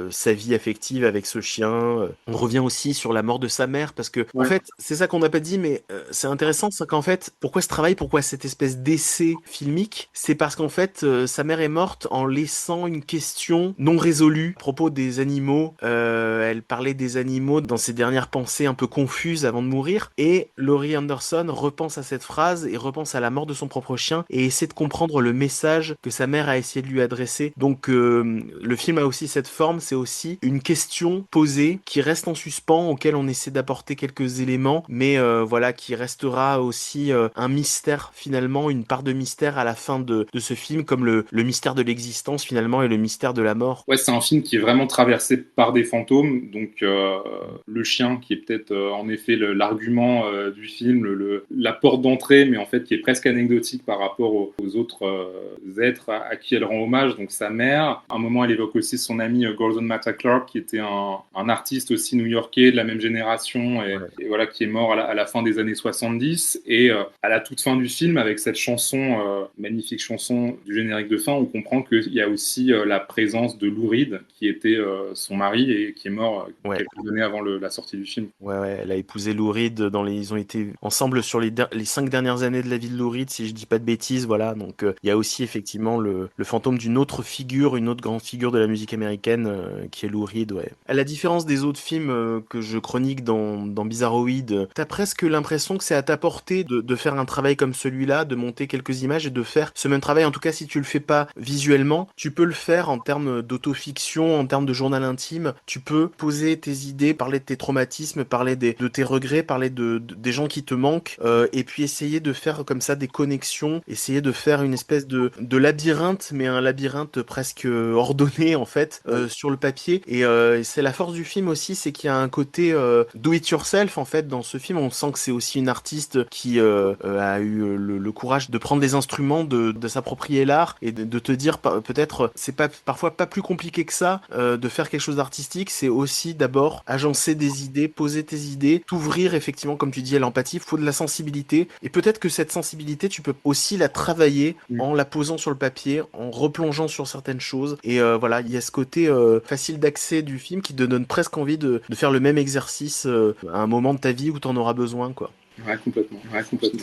sa vie affective avec ce chien. On revient aussi sur la mort de sa mère, parce que en fait, c'est ça qu'on n'a pas dit, mais c'est intéressant, c'est qu'en fait, pourquoi ce travail, pourquoi cette espèce d'essai filmique, c'est parce qu'en fait, sa mère est morte en laissant une question non résolue à propos des animaux. Elle parlait des animaux dans ses dernières pensées un peu confuses avant de mourir, et Laurie Anderson repense à cette phrase et repense à la mort de son propre chien et essaie de comprendre le message que sa mère a essayé de lui adresser. Donc le film a aussi cette forme, c'est aussi une question posée qui reste en suspens, auquel on essaie d'apporter quelques éléments, mais voilà, qui restera aussi un mystère finalement, une part de mystère à la fin de ce film, comme le mystère de l'existence finalement et le mystère de la mort. Ouais, c'est un film qui est vraiment traversé par des fantômes, donc le chien qui est peut-être en effet l'argument du film, la porte d'entrée, mais en fait qui est presque anecdotique par rapport aux autres êtres à qui elle rend hommage, donc sa mère. À un moment, elle évoque aussi son ami Gordon Matta Clark, qui était un artiste aussi new-yorkais de la même génération, et voilà, qui est mort à la fin des années 70, et à la toute fin du film, avec cette chanson, magnifique chanson du générique de fin, on comprend qu'il y a aussi la présence de Lou Reed, qui était son mari et qui est mort quelques années avant la sortie du film. Ouais, elle a épousé Lou Reed ils ont été ensemble sur les 5 dernières années de la vie de Lou Reed, si je dis pas de bêtises, voilà. Donc il y a aussi effectivement le fantôme d'une autre figure, une autre grande figure de la musique américaine, qui est Lou Reed, ouais. À la différence des autres films que je chronique dans Bizarroïde, t'as presque l'impression que c'est à ta portée de faire un travail comme celui-là, de monter quelques images et de faire ce même travail. En tout cas, si tu le fais pas visuellement, tu peux le faire en termes d'autofiction, en termes de journal intime. Tu peux poser tes idées, parler de tes traumatismes, parler de tes regrets, parler des gens qui te manquent, et puis essayer de faire comme ça des connexions, essayer de faire une espèce de labyrinthe, mais un labyrinthe presque ordonné en fait, sur le papier. Et c'est la force du film aussi, c'est qu'il y a un côté do it yourself en fait dans ce film. On sent que c'est aussi une artiste qui a eu le courage de prendre les instruments, de s'approprier l'art et de te dire peut-être c'est parfois pas plus compliqué que ça de faire quelque chose d'artistique. C'est aussi d'abord agencer des idées, poser tes idées, t'ouvrir effectivement, comme tu dis, à l'empathie. Il faut de la sensibilité, et peut-être que cette sensibilité tu peux aussi la travailler en la posant sur le papier, en replongeant sur certaines choses. Et voilà, il y a ce côté facile d'accès du film qui te donne presque envie de faire le même exercice à un moment de ta vie où t'en auras besoin, quoi. Ouais, complètement.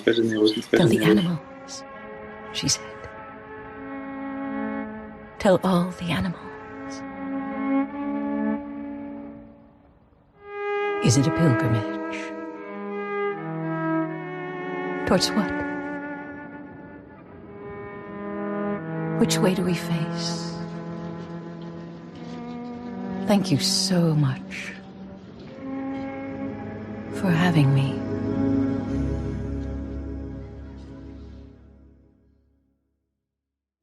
Très généreux. Tell the animals, she said. Tell all the animals. Is it a pilgrimage? Towards what? Which way do we face? Thank you so much for having me.